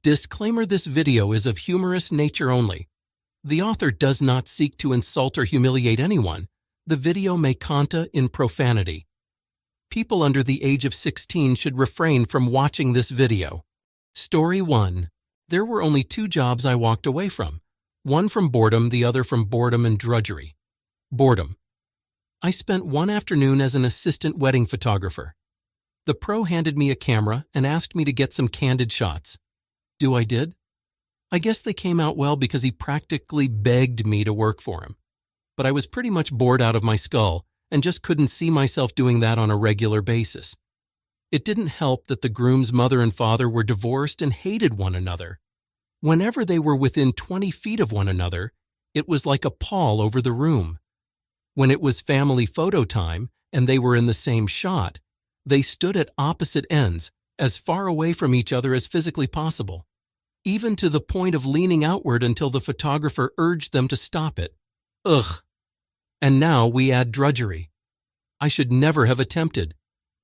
Disclaimer: this video is of humorous nature only. The author does not seek to insult or humiliate anyone. The video may contain profanity. People under the age of 16 should refrain from watching this video. Story 1. There were only 2 jobs I walked away from. One from boredom, the other from boredom and drudgery. Boredom. I spent one afternoon as an assistant wedding photographer. The pro handed me a camera and asked me to get some candid shots. I did? I guess they came out well because he practically begged me to work for him. But I was pretty much bored out of my skull and just couldn't see myself doing that on a regular basis. It didn't help that the groom's mother and father were divorced and hated one another. Whenever they were within 20 feet of one another, it was like a pall over the room. When it was family photo time and they were in the same shot, they stood at opposite ends, as far away from each other as physically possible, even to the point of leaning outward until the photographer urged them to stop it. Ugh. And now we add drudgery. I should never have attempted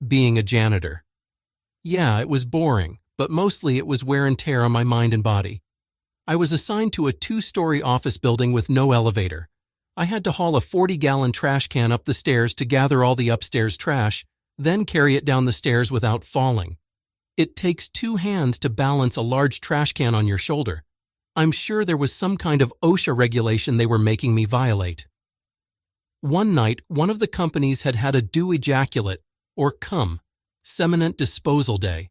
being a janitor. Yeah, it was boring, but mostly it was wear and tear on my mind and body. I was assigned to a 2-story office building with no elevator. I had to haul a 40-gallon trash can up the stairs to gather all the upstairs trash, then carry it down the stairs without falling. It takes 2 hands to balance a large trash can on your shoulder. I'm sure there was some kind of OSHA regulation they were making me violate. One night, one of the companies had a due ejaculate, or cum, seminent disposal day.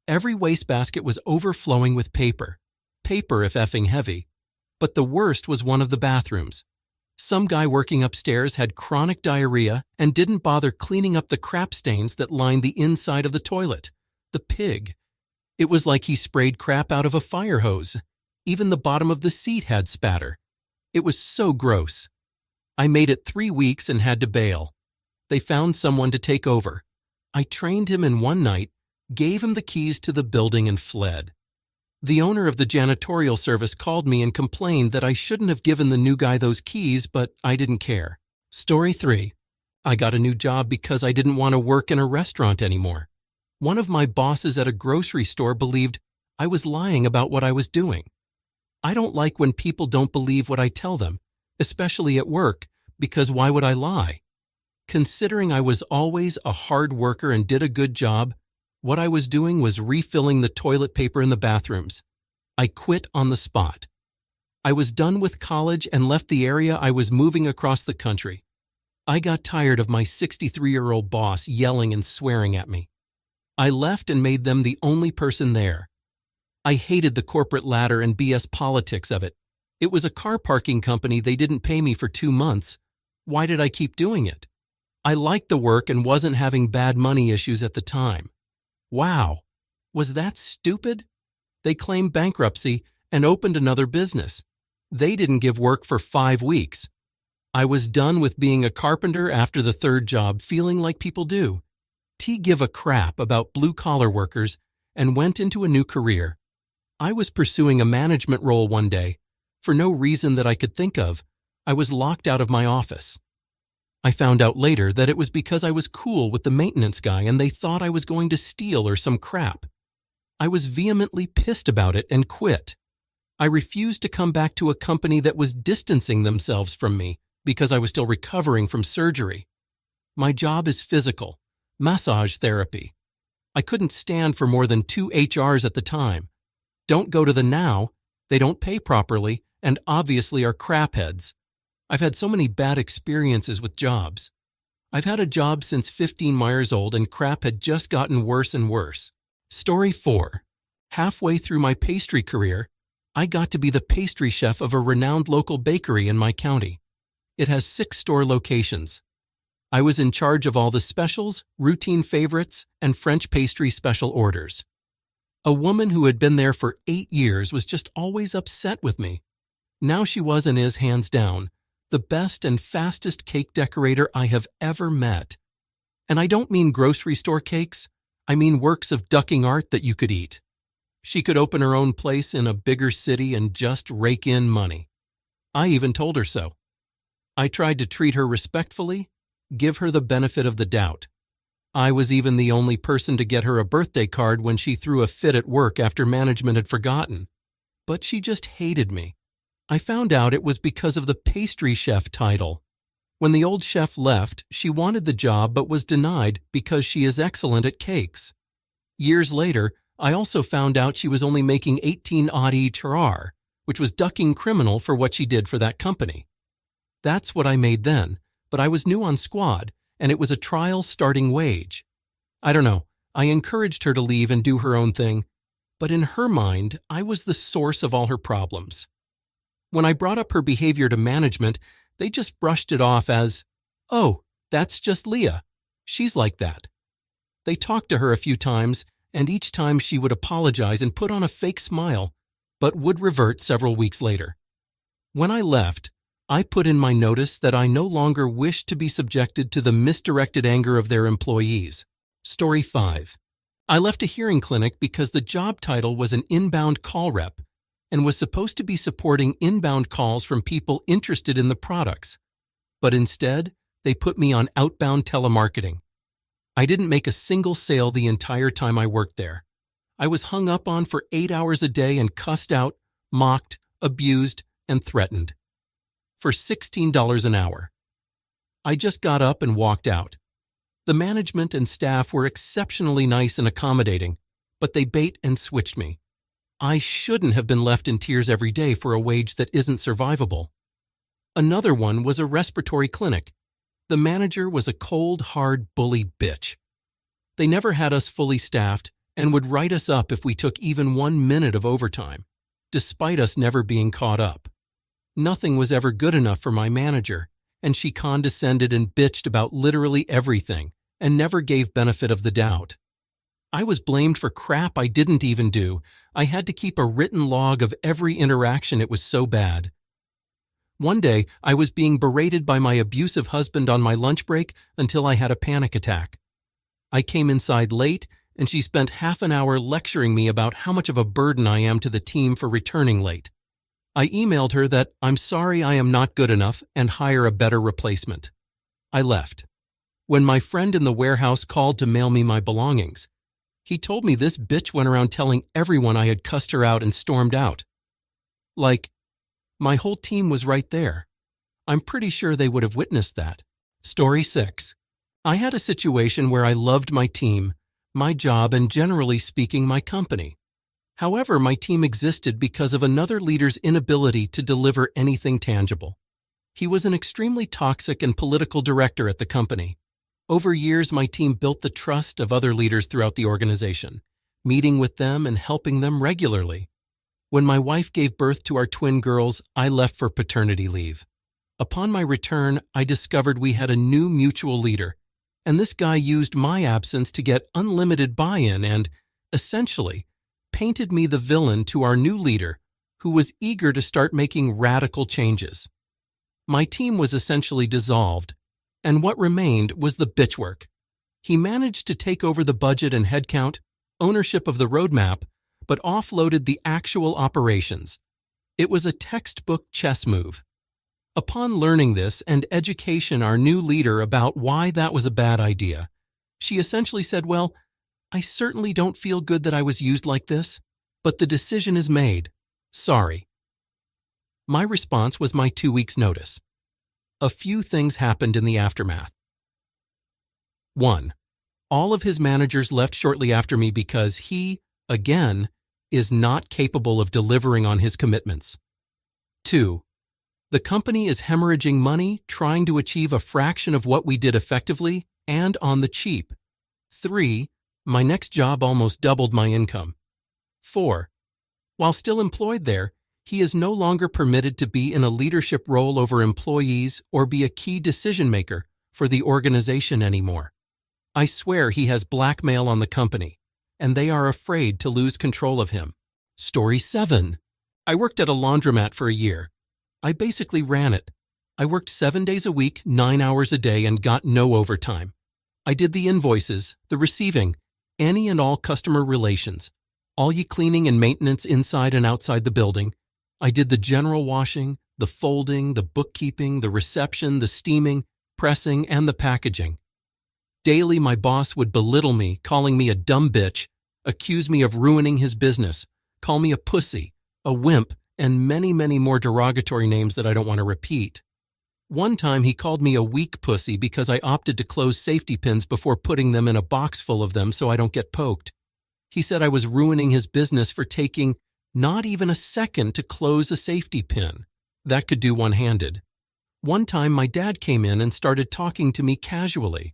Every wastebasket was overflowing with paper. Paper if effing heavy. But the worst was one of the bathrooms. Some guy working upstairs had chronic diarrhea and didn't bother cleaning up the crap stains that lined the inside of the toilet. The pig. It was like he sprayed crap out of a fire hose. Even the bottom of the seat had spatter. It was so gross. I made it 3 weeks and had to bail. They found someone to take over. I trained him in one night, gave him the keys to the building and fled. The owner of the janitorial service called me and complained that I shouldn't have given the new guy those keys, but I didn't care. Story 3. I got a new job because I didn't want to work in a restaurant anymore. One of my bosses at a grocery store believed I was lying about what I was doing. I don't like when people don't believe what I tell them, especially at work, because why would I lie? Considering I was always a hard worker and did a good job, what I was doing was refilling the toilet paper in the bathrooms. I quit on the spot. I was done with college and left the area I was moving across the country. I got tired of my 63-year-old boss yelling and swearing at me. I left and made them the only person there. I hated the corporate ladder and BS politics of it. It was a car parking company. They didn't pay me for 2 months. Why did I keep doing it? I liked the work and wasn't having bad money issues at the time. Wow, was that stupid? They claimed bankruptcy and opened another business. They didn't give work for 5 weeks. I was done with being a carpenter after the 3rd job, feeling like people do. Give a crap about blue-collar workers and went into a new career. I was pursuing a management role one day. For no reason that I could think of, I was locked out of my office. I found out later that it was because I was cool with the maintenance guy and they thought I was going to steal or some crap. I was vehemently pissed about it and quit. I refused to come back to a company that was distancing themselves from me because I was still recovering from surgery. My job is physical. Massage therapy. I couldn't stand for more than 2 HRs at the time. Don't go to the now, they don't pay properly, and obviously are crapheads. I've had so many bad experiences with jobs. I've had a job since 15 years old and crap had just gotten worse and worse. Story 4. Halfway through my pastry career, I got to be the pastry chef of a renowned local bakery in my county. It has 6 store locations. I was in charge of all the specials, routine favorites, and French pastry special orders. A woman who had been there for 8 years was just always upset with me. Now she was and is, hands down, the best and fastest cake decorator I have ever met. And I don't mean grocery store cakes, I mean works of ducking art that you could eat. She could open her own place in a bigger city and just rake in money. I even told her so. I tried to treat her respectfully, give her the benefit of the doubt. I was even the only person to get her a birthday card when she threw a fit at work after management had forgotten. But she just hated me. I found out it was because of the pastry chef title. When the old chef left, she wanted the job but was denied because she is excellent at cakes. Years later, I also found out she was only making 18 audi charar, which was ducking criminal for what she did for that company. That's what I made then, but I was new on squad, and it was a trial starting wage. I don't know, I encouraged her to leave and do her own thing, but in her mind, I was the source of all her problems. When I brought up her behavior to management, they just brushed it off as, "Oh, that's just Leah. She's like that." They talked to her a few times, and each time she would apologize and put on a fake smile, but would revert several weeks later. When I left, I put in my notice that I no longer wished to be subjected to the misdirected anger of their employees. Story 5. I left a hearing clinic because the job title was an inbound call rep and was supposed to be supporting inbound calls from people interested in the products. But instead, they put me on outbound telemarketing. I didn't make a single sale the entire time I worked there. I was hung up on for 8 hours a day and cussed out, mocked, abused, and threatened. For $16 an hour. I just got up and walked out. The management and staff were exceptionally nice and accommodating, but they bait and switched me. I shouldn't have been left in tears every day for a wage that isn't survivable. Another one was a respiratory clinic. The manager was a cold, hard bully bitch. They never had us fully staffed and would write us up if we took even 1 minute of overtime, despite us never being caught up. Nothing was ever good enough for my manager, and she condescended and bitched about literally everything and never gave benefit of the doubt. I was blamed for crap I didn't even do. I had to keep a written log of every interaction. It was so bad. One day, I was being berated by my abusive husband on my lunch break until I had a panic attack. I came inside late, and she spent half an hour lecturing me about how much of a burden I am to the team for returning late. I emailed her that I'm sorry I am not good enough and hire a better replacement. I left. When my friend in the warehouse called to mail me my belongings, he told me this bitch went around telling everyone I had cussed her out and stormed out. Like, my whole team was right there. I'm pretty sure they would have witnessed that. Story 6. I had a situation where I loved my team, my job, and generally speaking, my company. However, my team existed because of another leader's inability to deliver anything tangible. He was an extremely toxic and political director at the company. Over years, my team built the trust of other leaders throughout the organization, meeting with them and helping them regularly. When my wife gave birth to our twin girls, I left for paternity leave. Upon my return, I discovered we had a new mutual leader, and this guy used my absence to get unlimited buy-in and, essentially, painted me the villain to our new leader, who was eager to start making radical changes. My team was essentially dissolved, and what remained was the bitchwork. He managed to take over the budget and headcount, ownership of the roadmap, but offloaded the actual operations. It was a textbook chess move. Upon learning this and education our new leader about why that was a bad idea, she essentially said, "Well, I certainly don't feel good that I was used like this, but the decision is made. Sorry." My response was my 2 weeks' notice. A few things happened in the aftermath. 1. All of his managers left shortly after me because he, again, is not capable of delivering on his commitments. 2. The company is hemorrhaging money trying to achieve a fraction of what we did effectively and on the cheap. 3. My next job almost doubled my income. 4. While still employed there, he is no longer permitted to be in a leadership role over employees or be a key decision maker for the organization anymore. I swear he has blackmail on the company, and they are afraid to lose control of him. Story 7. I worked at a laundromat for a year. I basically ran it. I worked 7 days a week, 9 hours a day, and got no overtime. I did the invoices, the receiving, any and all customer relations, all ye cleaning and maintenance inside and outside the building. I did the general washing, the folding, the bookkeeping, the reception, the steaming, pressing, and the packaging. Daily, my boss would belittle me, calling me a dumb bitch, accuse me of ruining his business, call me a pussy, a wimp, and many, many more derogatory names that I don't want to repeat. One time he called me a weak pussy because I opted to close safety pins before putting them in a box full of them so I don't get poked. He said I was ruining his business for taking not even a second to close a safety pin. That could do one-handed. One time my dad came in and started talking to me casually.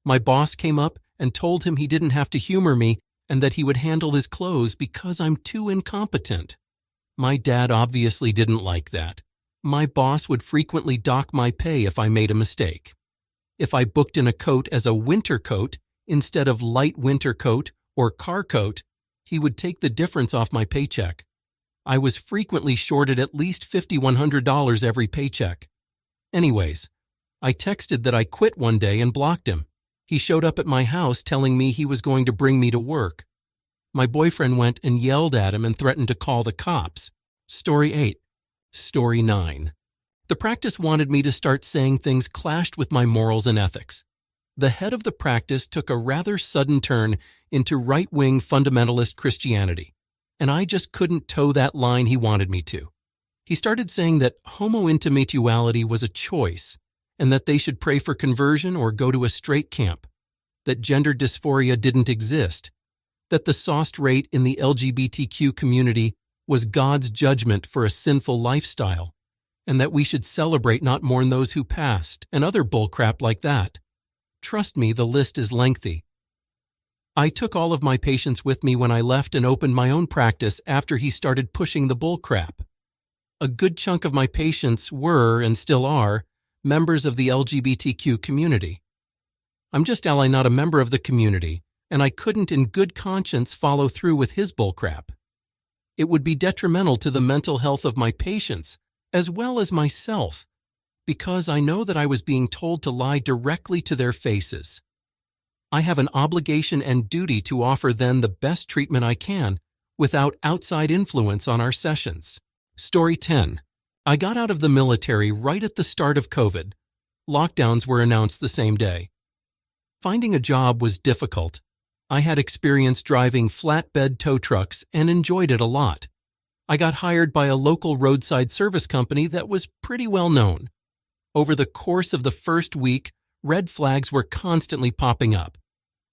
My boss came up and told him he didn't have to humor me and that he would handle his clothes because I'm too incompetent. My dad obviously didn't like that. My boss would frequently dock my pay if I made a mistake. If I booked in a coat as a winter coat instead of light winter coat or car coat, he would take the difference off my paycheck. I was frequently shorted at least $5,100 every paycheck. Anyways, I texted that I quit one day and blocked him. He showed up at my house telling me he was going to bring me to work. My boyfriend went and yelled at him and threatened to call the cops. Story 8. Story 9. The practice wanted me to start saying things clashed with my morals and ethics. The head of the practice took a rather sudden turn into right-wing fundamentalist Christianity, and I just couldn't toe that line he wanted me to. He started saying that homointimuality was a choice, and that they should pray for conversion or go to a straight camp, that gender dysphoria didn't exist, that the SOST rate in the LGBTQ community was God's judgment for a sinful lifestyle, and that we should celebrate, not mourn those who passed, and other bullcrap like that. Trust me, the list is lengthy. I took all of my patients with me when I left and opened my own practice after he started pushing the bullcrap. A good chunk of my patients were, and still are, members of the LGBTQ community. I'm just ally, not a member of the community, and I couldn't in good conscience follow through with his bullcrap. It would be detrimental to the mental health of my patients, as well as myself, because I know that I was being told to lie directly to their faces. I have an obligation and duty to offer them the best treatment I can, without outside influence on our sessions. Story 10. I got out of the military right at the start of COVID. Lockdowns were announced the same day. Finding a job was difficult. I had experience driving flatbed tow trucks and enjoyed it a lot. I got hired by a local roadside service company that was pretty well known. Over the course of the first week, red flags were constantly popping up.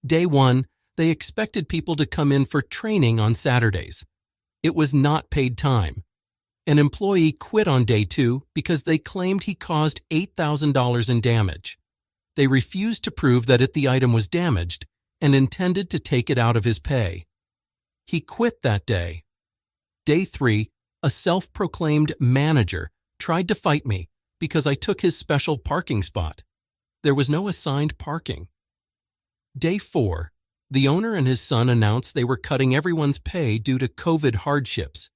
Day 1, they expected people to come in for training on Saturdays. It was not paid time. An employee quit on day 2 because they claimed he caused $8,000 in damage. They refused to prove that the item was damaged and intended to take it out of his pay. He quit that day. Day 3, a self-proclaimed manager tried to fight me because I took his special parking spot. There was no assigned parking. Day 4, the owner and his son announced they were cutting everyone's pay due to COVID hardships.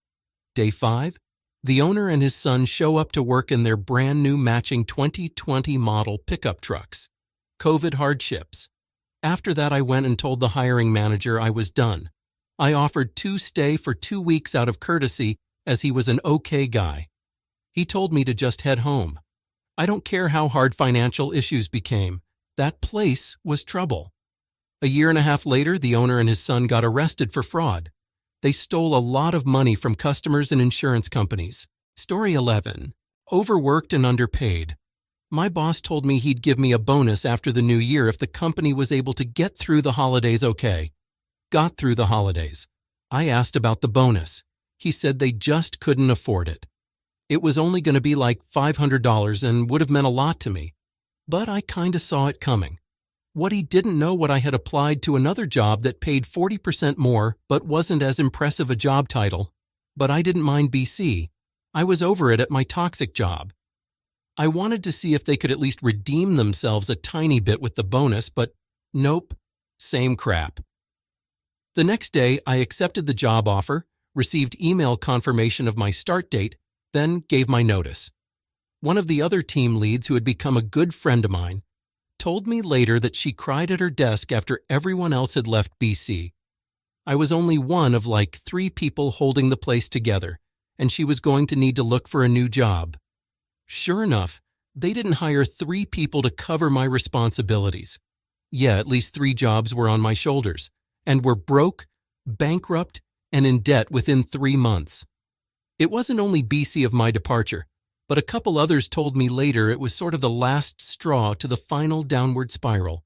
Day 5, the owner and his son show up to work in their brand new matching 2020 model pickup trucks. COVID hardships. After that, I went and told the hiring manager I was done. I offered to stay for 2 weeks out of courtesy as he was an okay guy. He told me to just head home. I don't care how hard financial issues became. That place was trouble. A year and a half later, the owner and his son got arrested for fraud. They stole a lot of money from customers and insurance companies. Story 11. Overworked and underpaid. My boss told me he'd give me a bonus after the new year if the company was able to get through the holidays okay. Got through the holidays. I asked about the bonus. He said they just couldn't afford it. It was only going to be like $500 and would have meant a lot to me. But I kinda saw it coming. What he didn't know what I had applied to another job that paid 40% more but wasn't as impressive a job title. But I didn't mind BC. I was over it at my toxic job. I wanted to see if they could at least redeem themselves a tiny bit with the bonus, but nope, same crap. The next day, I accepted the job offer, received email confirmation of my start date, then gave my notice. One of the other team leads, who had become a good friend of mine, told me later that she cried at her desk after everyone else had left BC. I was only one of like 3 people holding the place together, and she was going to need to look for a new job. Sure enough, they didn't hire 3 people to cover my responsibilities. Yeah, at least 3 jobs were on my shoulders, and were broke, bankrupt, and in debt within 3 months. It wasn't only BC of my departure, but a couple others told me later it was sort of the last straw to the final downward spiral.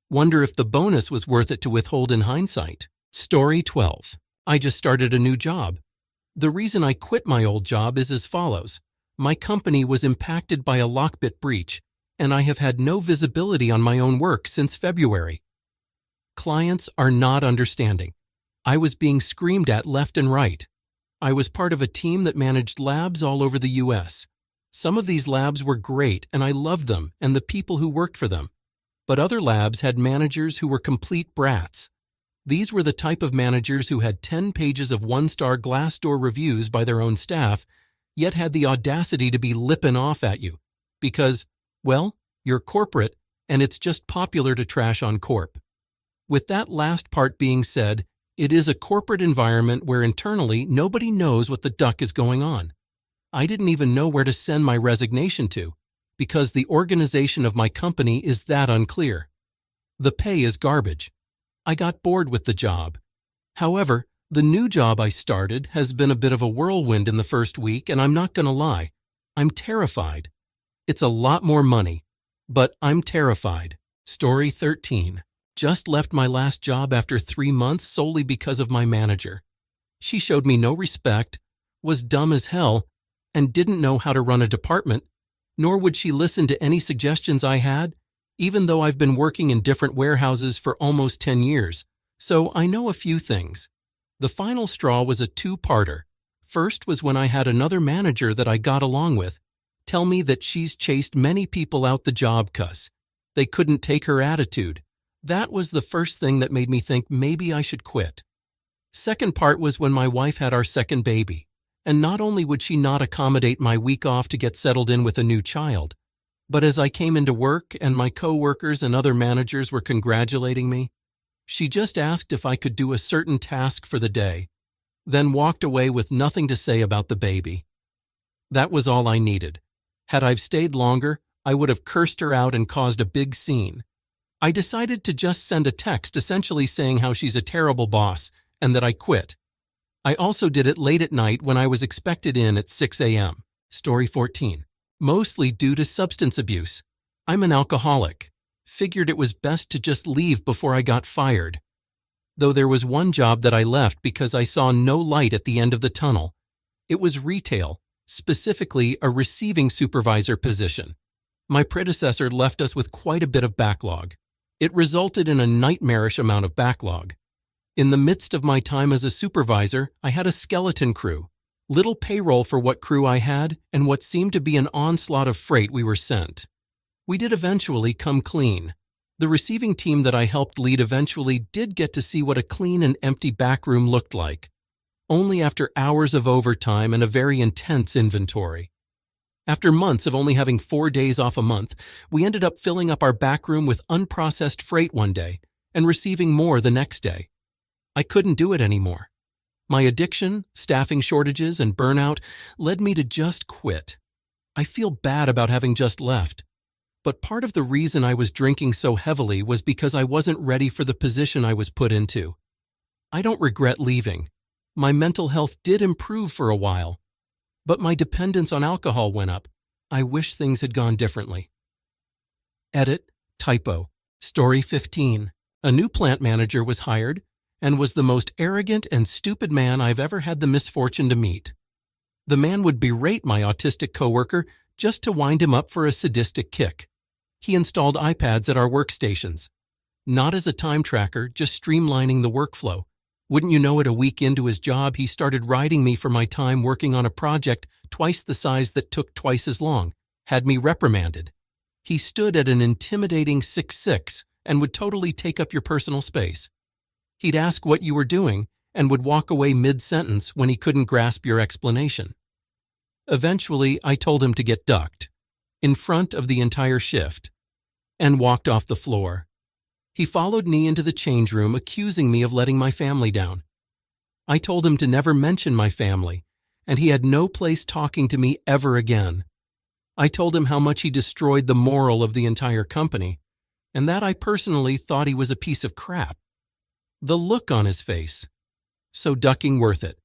Wonder if the bonus was worth it to withhold in hindsight. Story 12. I just started a new job. The reason I quit my old job is as follows. My company was impacted by a lockbit breach, and I have had no visibility on my own work since February. Clients are not understanding. I was being screamed at left and right. I was part of a team that managed labs all over the U.S. Some of these labs were great, and I loved them and the people who worked for them. But other labs had managers who were complete brats. These were the type of managers who had 10 pages of 1-star Glassdoor reviews by their own staff, yet had the audacity to be lipping off at you. Because, well, you're corporate, and it's just popular to trash on corp. With that last part being said, it is a corporate environment where internally nobody knows what the duck is going on. I didn't even know where to send my resignation to, because the organization of my company is that unclear. The pay is garbage. I got bored with the job. However, the new job I started has been a bit of a whirlwind in the first week, and I'm not going to lie. I'm terrified. It's a lot more money, but I'm terrified. Story 13. Just left my last job after 3 months solely because of my manager. She showed me no respect, was dumb as hell, and didn't know how to run a department, nor would she listen to any suggestions I had, even though I've been working in different warehouses for almost 10 years, so I know a few things. The final straw was a 2-parter. First was when I had another manager that I got along with tell me that she's chased many people out the job 'cause they couldn't take her attitude. That was the first thing that made me think maybe I should quit. Second part was when my wife had our second baby, and not only would she not accommodate my week off to get settled in with a new child, but as I came into work and my co-workers and other managers were congratulating me, she just asked if I could do a certain task for the day, then walked away with nothing to say about the baby. That was all I needed. Had I stayed longer, I would have cursed her out and caused a big scene. I decided to just send a text essentially saying how she's a terrible boss and that I quit. I also did it late at night when I was expected in at 6 a.m. Story 14. Mostly due to substance abuse. I'm an alcoholic. Figured it was best to just leave before I got fired. Though there was one job that I left because I saw no light at the end of the tunnel. It was retail, specifically a receiving supervisor position. My predecessor left us with quite a bit of backlog. It resulted in a nightmarish amount of backlog. In the midst of my time as a supervisor, I had a skeleton crew, little payroll for what crew I had, and what seemed to be an onslaught of freight we were sent. We did eventually come clean. The receiving team that I helped lead eventually did get to see what a clean and empty backroom looked like, only after hours of overtime and a very intense inventory. After months of only having 4 days off a month, we ended up filling up our backroom with unprocessed freight one day and receiving more the next day. I couldn't do it anymore. My addiction, staffing shortages, and burnout led me to just quit. I feel bad about having just left. But part of the reason I was drinking so heavily was because I wasn't ready for the position I was put into. I don't regret leaving. My mental health did improve for a while. But my dependence on alcohol went up. I wish things had gone differently. Edit, typo. Story 15. A new plant manager was hired and was the most arrogant and stupid man I've ever had the misfortune to meet. The man would berate my autistic coworker just to wind him up for a sadistic kick. He installed iPads at our workstations. Not as a time tracker, just streamlining the workflow. Wouldn't you know it, a week into his job, he started riding me for my time working on a project twice the size that took twice as long, had me reprimanded. He stood at an intimidating 6'6" and would totally take up your personal space. He'd ask what you were doing and would walk away mid-sentence when he couldn't grasp your explanation. Eventually, I told him to get ducked, in front of the entire shift, and walked off the floor. He followed me into the change room, accusing me of letting my family down. I told him to never mention my family, and he had no place talking to me ever again. I told him how much he destroyed the moral of the entire company, and that I personally thought he was a piece of crap. The look on his face. So ducking worth it.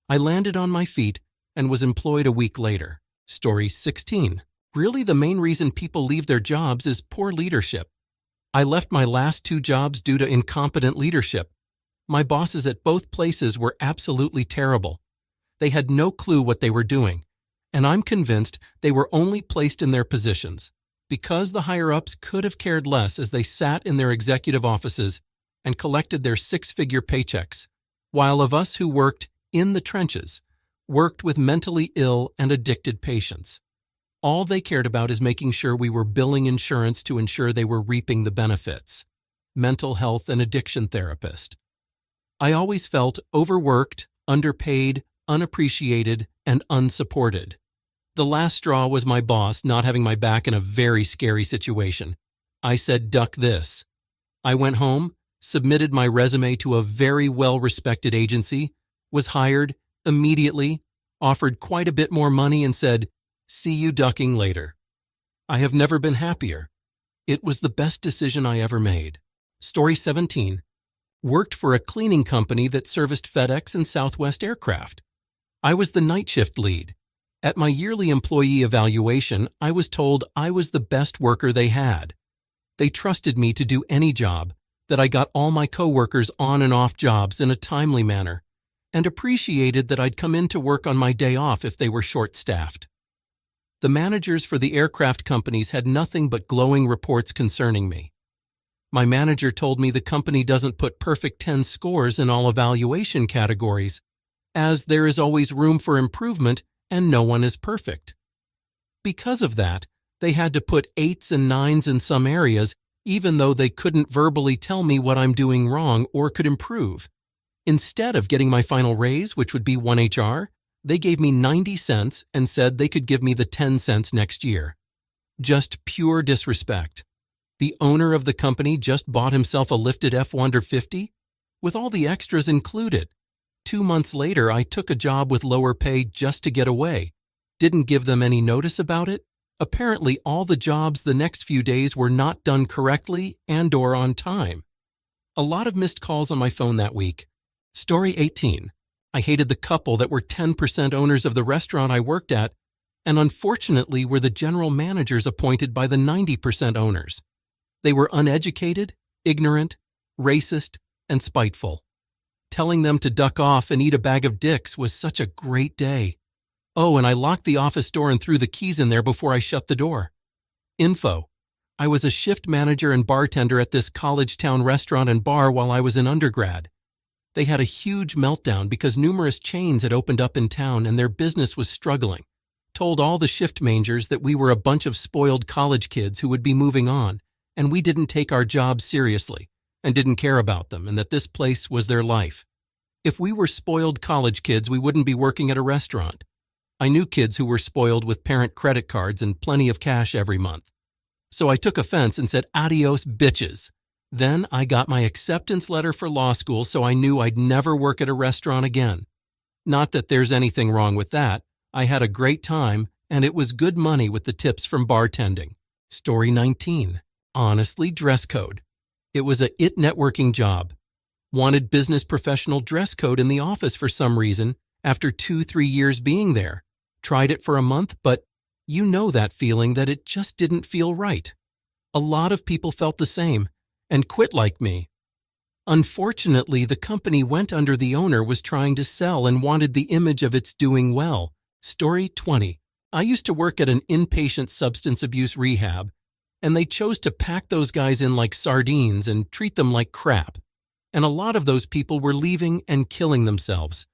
I landed on my feet and was employed a week later. Story 16. Really, the main reason people leave their jobs is poor leadership. I left my last 2 jobs due to incompetent leadership. My bosses at both places were absolutely terrible. They had no clue what they were doing, and I'm convinced they were only placed in their positions because the higher-ups could have cared less as they sat in their executive offices and collected their 6-figure paychecks, while of us who worked in the trenches worked with mentally ill and addicted patients. All they cared about is making sure we were billing insurance to ensure they were reaping the benefits. Mental health and addiction therapist. I always felt overworked, underpaid, unappreciated, and unsupported. The last straw was my boss not having my back in a very scary situation. I said, "Duck this." I went home, submitted my resume to a very well-respected agency, was hired immediately, offered quite a bit more money, and said, "See you ducking later." I have never been happier. It was the best decision I ever made. Story 17. Worked for a cleaning company that serviced FedEx and Southwest aircraft. I was the night shift lead. At my yearly employee evaluation, I was told I was the best worker they had. They trusted me to do any job, that I got all my coworkers on and off jobs in a timely manner, and appreciated that I'd come in to work on my day off if they were short-staffed. The managers for the aircraft companies had nothing but glowing reports concerning me. My manager told me the company doesn't put perfect 10 scores in all evaluation categories, as there is always room for improvement and no one is perfect. Because of that, they had to put 8s and 9s in some areas, even though they couldn't verbally tell me what I'm doing wrong or could improve. Instead of getting my final raise, which would be 1 HR, they gave me 90 cents and said they could give me the 10 cents next year. Just pure disrespect. The owner of the company just bought himself a lifted F-150 with all the extras included. 2 months later, I took a job with lower pay just to get away. Didn't give them any notice about it. Apparently, all the jobs the next few days were not done correctly and/or on time. A lot of missed calls on my phone that week. Story 18. I hated the couple that were 10% owners of the restaurant I worked at, and unfortunately were the general managers appointed by the 90% owners. They were uneducated, ignorant, racist, and spiteful. Telling them to duck off and eat a bag of dicks was such a great day. Oh, and I locked the office door and threw the keys in there before I shut the door. Info. I was a shift manager and bartender at this college town restaurant and bar while I was an undergrad. They had a huge meltdown because numerous chains had opened up in town and their business was struggling. Told all the shift managers that we were a bunch of spoiled college kids who would be moving on, and we didn't take our jobs seriously and didn't care about them, and that this place was their life. If we were spoiled college kids, we wouldn't be working at a restaurant. I knew kids who were spoiled with parent credit cards and plenty of cash every month. So I took offense and said, "Adios, bitches." Then I got my acceptance letter for law school, so I knew I'd never work at a restaurant again. Not that there's anything wrong with that. I had a great time, and it was good money with the tips from bartending. Story 19. Honestly, dress code. It was a networking job. Wanted business professional dress code in the office for some reason after 2-3 years being there. Tried it for a month, but you know that feeling that it just didn't feel right. A lot of people felt the same and quit like me. Unfortunately, the company went under. The owner was trying to sell and wanted the image of its doing well. Story 20. I used to work at an inpatient substance abuse rehab, and they chose to pack those guys in like sardines and treat them like crap. And a lot of those people were leaving and killing themselves.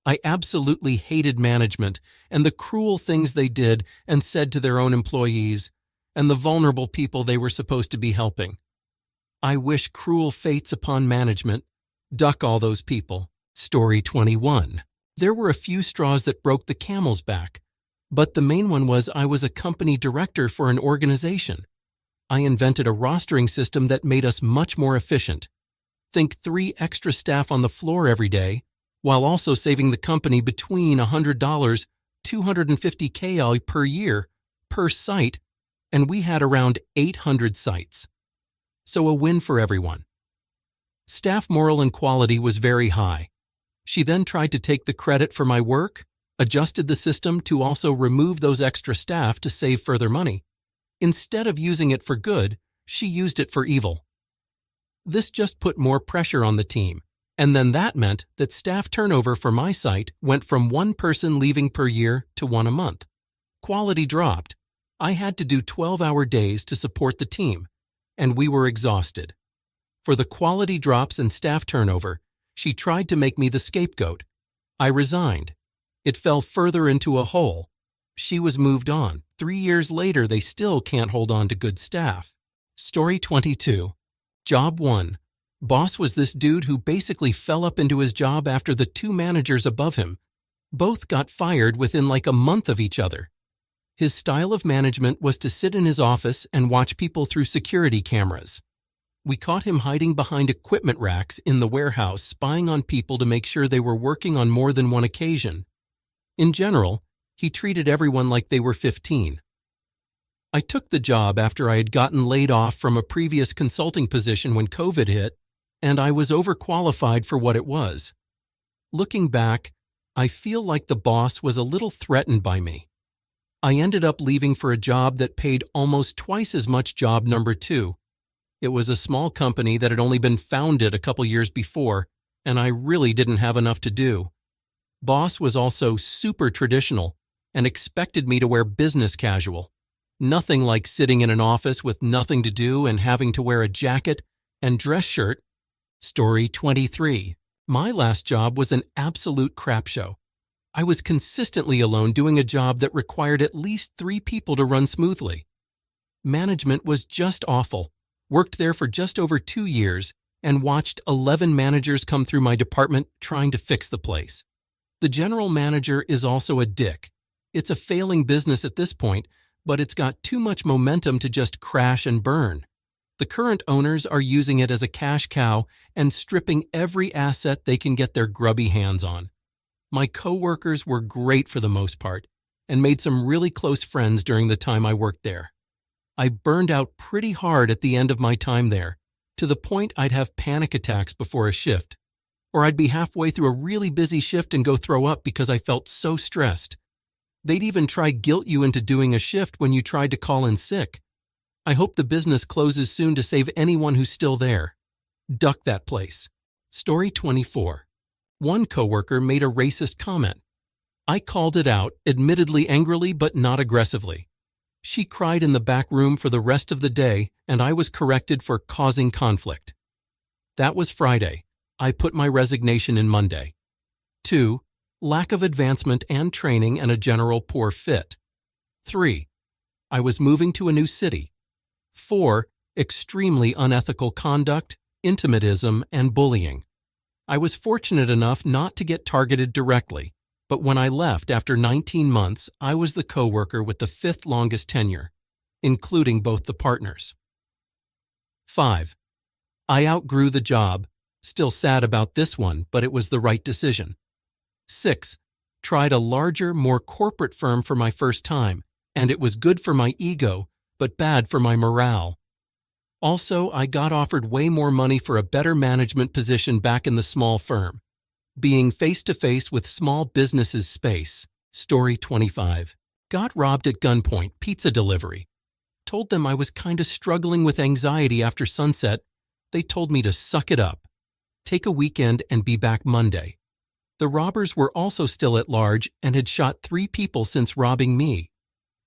I absolutely hated management and the cruel things they did and said to their own employees and the vulnerable people they were supposed to be helping. I wish cruel fates upon management. Duck all those people. Story 21. There were a few straws that broke the camel's back, but the main one was I was a company director for an organization. I invented a rostering system that made us much more efficient. Think 3 extra staff on the floor every day, while also saving the company between $100, $250K per year, per site, and we had around 800 sites. so a win for everyone. Staff morale and quality was very high. She then tried to take the credit for my work, adjusted the system to also remove those extra staff to save further money. Instead of using it for good, she used it for evil. This just put more pressure on the team, and then that meant that staff turnover for my site went from one person leaving per year to one a month. Quality dropped. I had to do 12-hour days to support the team, and we were exhausted. For the quality drops and staff turnover, she tried to make me the scapegoat. I resigned. It fell further into a hole. She was moved on. 3 years later, they still can't hold on to good staff. Story 22. Job 1. Boss was this dude who basically fell up into his job after the 2 managers above him. Both got fired within like a month of each other. His style of management was to sit in his office and watch people through security cameras. We caught him hiding behind equipment racks in the warehouse, spying on people to make sure they were working on more than one occasion. In general, he treated everyone like they were 15. I took the job after I had gotten laid off from a previous consulting position when COVID hit, and I was overqualified for what it was. Looking back, I feel like the boss was a little threatened by me. I ended up leaving for a job that paid almost twice as much job number 2. It was a small company that had only been founded a couple years before, and I really didn't have enough to do. Boss was also super traditional and expected me to wear business casual. Nothing like sitting in an office with nothing to do and having to wear a jacket and dress shirt. Story 23. My last job was an absolute crap show. I was consistently alone doing a job that required at least 3 people to run smoothly. Management was just awful. Worked there for just over 2 years and watched 11 managers come through my department trying to fix the place. The general manager is also a dick. It's a failing business at this point, but it's got too much momentum to just crash and burn. The current owners are using it as a cash cow and stripping every asset they can get their grubby hands on. My coworkers were great for the most part and made some really close friends during the time I worked there. I burned out pretty hard at the end of my time there, to the point I'd have panic attacks before a shift, or I'd be halfway through a really busy shift and go throw up because I felt so stressed. They'd even try guilt you into doing a shift when you tried to call in sick. I hope the business closes soon to save anyone who's still there. Duck that place. Story 24. One coworker made a racist comment. I called it out, admittedly angrily but not aggressively. She cried in the back room for the rest of the day, and I was corrected for causing conflict. That was Friday. I put my resignation in Monday. 2. Lack of advancement and training and a general poor fit. 3. I was moving to a new city. 4. Extremely unethical conduct, intimatism, and bullying. I was fortunate enough not to get targeted directly, but when I left after 19 months, I was the coworker with the 5th longest tenure, including both the partners. 5. I outgrew the job. Still sad about this one, but it was the right decision. 6. Tried a larger, more corporate firm for my first time, and it was good for my ego, but bad for my morale. Also, I got offered way more money for a better management position back in the small firm. Being face-to-face with small businesses space. Story 25. Got robbed at gunpoint, pizza delivery. Told them I was kinda struggling with anxiety after sunset. They told me to suck it up. Take a weekend and be back Monday. The robbers were also still at large and had shot 3 people since robbing me.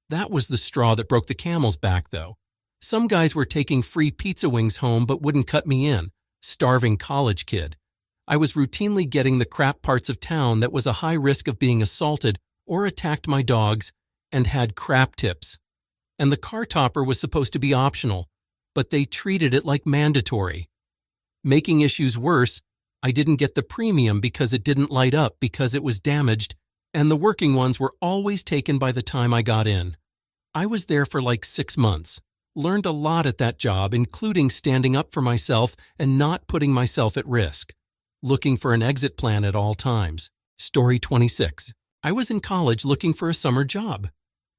That was the straw that broke the camel's back, though. Some guys were taking free pizza wings home but wouldn't cut me in. Starving college kid. I was routinely getting the crap parts of town that was a high risk of being assaulted or attacked my dogs and had crap tips. And the car topper was supposed to be optional, but they treated it like mandatory. Making issues worse, I didn't get the premium because it didn't light up because it was damaged, and the working ones were always taken by the time I got in. I was there for like 6 months. Learned a lot at that job, including standing up for myself and not putting myself at risk. Looking for an exit plan at all times. Story 26. I was in college looking for a summer job.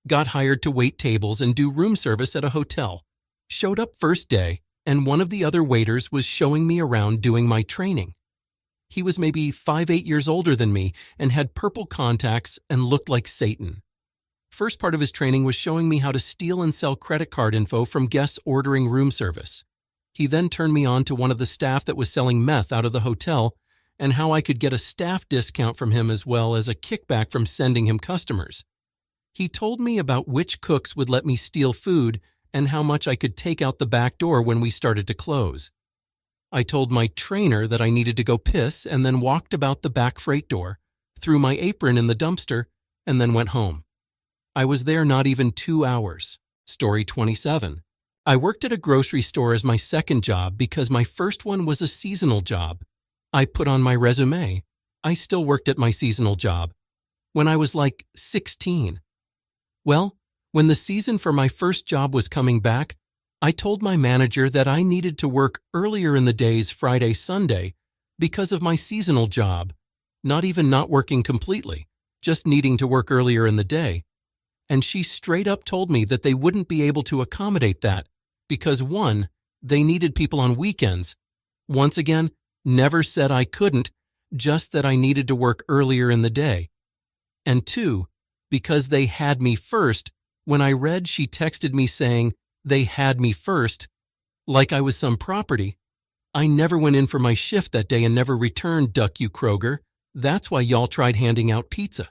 Got hired to wait tables and do room service at a hotel. Showed up first day. and one of the other waiters was showing me around doing my training. He was maybe 5, 8 years older than me and had purple contacts and looked like Satan. First part of his training was showing me how to steal and sell credit card info from guests ordering room service. He then turned me on to one of the staff that was selling meth out of the hotel and how I could get a staff discount from him as well as a kickback from sending him customers. He told me about which cooks would let me steal food and how much I could take out the back door when we started to close. I told my trainer that I needed to go piss and then walked about the back freight door, threw my apron in the dumpster, and then went home. I was there not even 2 hours. Story 27. I worked at a grocery store as my second job because my first one was a seasonal job. I put on my resume. I still worked at my seasonal job when I was like 16. Well, when the season for my first job was coming back, I told my manager that I needed to work earlier in the days Friday, Sunday because of my seasonal job, not even not working completely, just needing to work earlier in the day. And she straight up told me that they wouldn't be able to accommodate that because 1, they needed people on weekends. Once again, never said I couldn't, just that I needed to work earlier in the day. And 2, because they had me first, when I read she texted me saying, they had me first, like I was some property. I never went in for my shift that day and never returned, duck you Kroger. That's why y'all tried handing out pizza.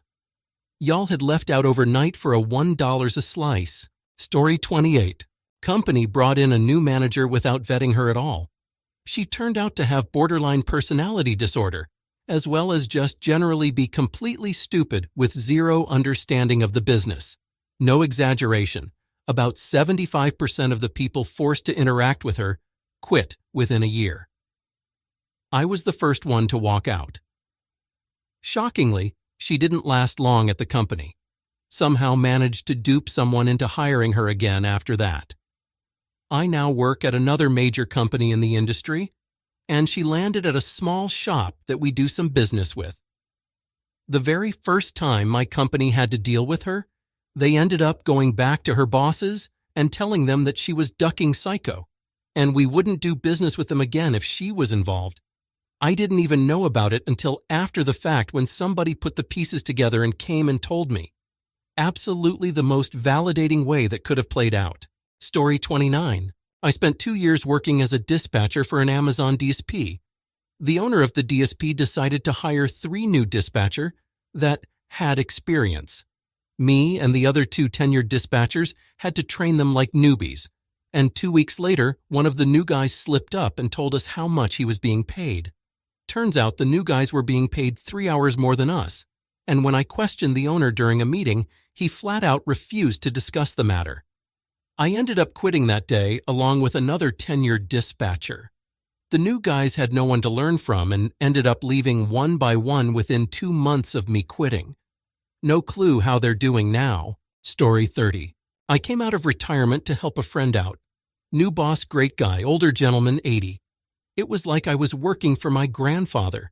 Y'all had left out overnight for a $1 a slice. Story 28. Company brought in a new manager without vetting her at all. She turned out to have borderline personality disorder, as well as just generally be completely stupid with zero understanding of the business. No exaggeration. About 75% of the people forced to interact with her quit within a year. I was the first one to walk out. Shockingly, she didn't last long at the company. Somehow managed to dupe someone into hiring her again after that. I now work at another major company in the industry, and she landed at a small shop that we do some business with. The very first time my company had to deal with her, they ended up going back to her bosses and telling them that she was ducking Psycho, and we wouldn't do business with them again if she was involved. I didn't even know about it until after the fact when somebody put the pieces together and came and told me. Absolutely the most validating way that could have played out. Story 29. I spent 2 years working as a dispatcher for an Amazon DSP. The owner of the DSP decided to hire 3 new dispatchers that had experience. Me and the other 2 tenured dispatchers had to train them like newbies, and 2 weeks later, one of the new guys slipped up and told us how much he was being paid. Turns out the new guys were being paid 3 hours more than us, and when I questioned the owner during a meeting, he flat out refused to discuss the matter. I ended up quitting that day along with another tenured dispatcher. The new guys had no one to learn from and ended up leaving one by one within 2 months of me quitting. No clue how they're doing now. Story 30. I came out of retirement to help a friend out. New boss, great guy, older gentleman, 80. It was like I was working for my grandfather.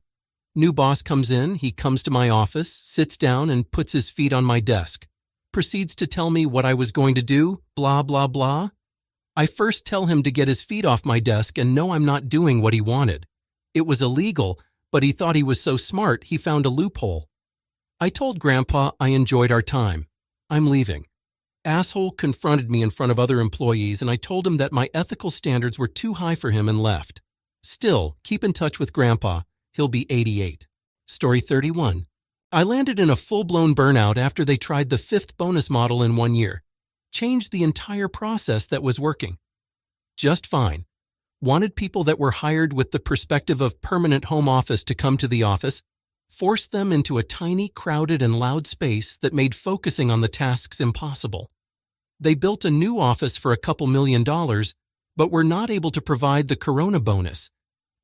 New boss comes in, he comes to my office, sits down and puts his feet on my desk. Proceeds to tell me what I was going to do, blah, blah, blah. I first tell him to get his feet off my desk and no, I'm not doing what he wanted. It was illegal, but he thought he was so smart he found a loophole. I told Grandpa I enjoyed our time. I'm leaving. Asshole confronted me in front of other employees and I told him that my ethical standards were too high for him and left. Still, keep in touch with Grandpa. He'll be 88. Story 31. I landed in a full-blown burnout after they tried the 5th bonus model in 1 year. Changed the entire process that was working. Just fine. Wanted people that were hired with the perspective of permanent home office to come to the office, forced them into a tiny, crowded, and loud space that made focusing on the tasks impossible. They built a new office for a couple $1 million, but were not able to provide the Corona bonus,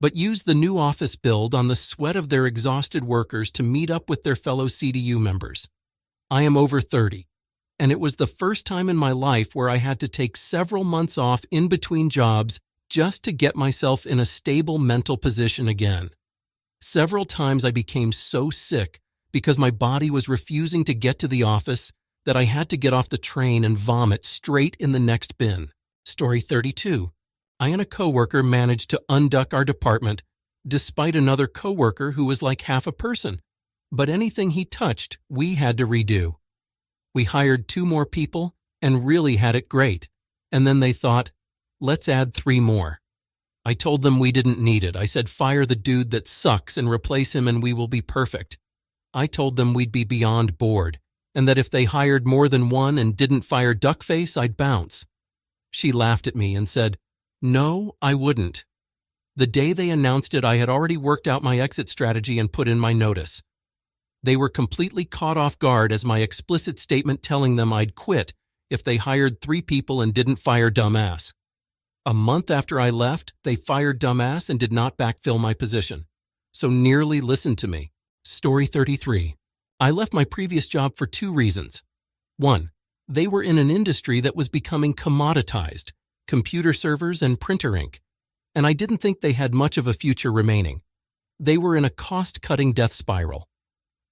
but used the new office build on the sweat of their exhausted workers to meet up with their fellow CDU members. I am over 30, and it was the first time in my life where I had to take several months off in between jobs just to get myself in a stable mental position again. Several times I became so sick because my body was refusing to get to the office that I had to get off the train and vomit straight in the next bin. Story 32. I and a coworker managed to unduck our department, despite another coworker who was like half a person. But anything he touched, we had to redo. We hired 2 more people and really had it great. And then they thought, let's add 3 more. I told them we didn't need it. I said, fire the dude that sucks and replace him and we will be perfect. I told them we'd be beyond bored, and that if they hired more than one and didn't fire Duckface, I'd bounce. She laughed at me and said, no, I wouldn't. The day they announced it, I had already worked out my exit strategy and put in my notice. They were completely caught off guard as my explicit statement telling them I'd quit if they hired 3 people and didn't fire Dumbass. A month after I left, they fired Dumbass and did not backfill my position. So nearly listen to me. Story 33. I left my previous job for 2 reasons. 1. They were in an industry that was becoming commoditized, computer servers and printer ink, and I didn't think they had much of a future remaining. They were in a cost-cutting death spiral.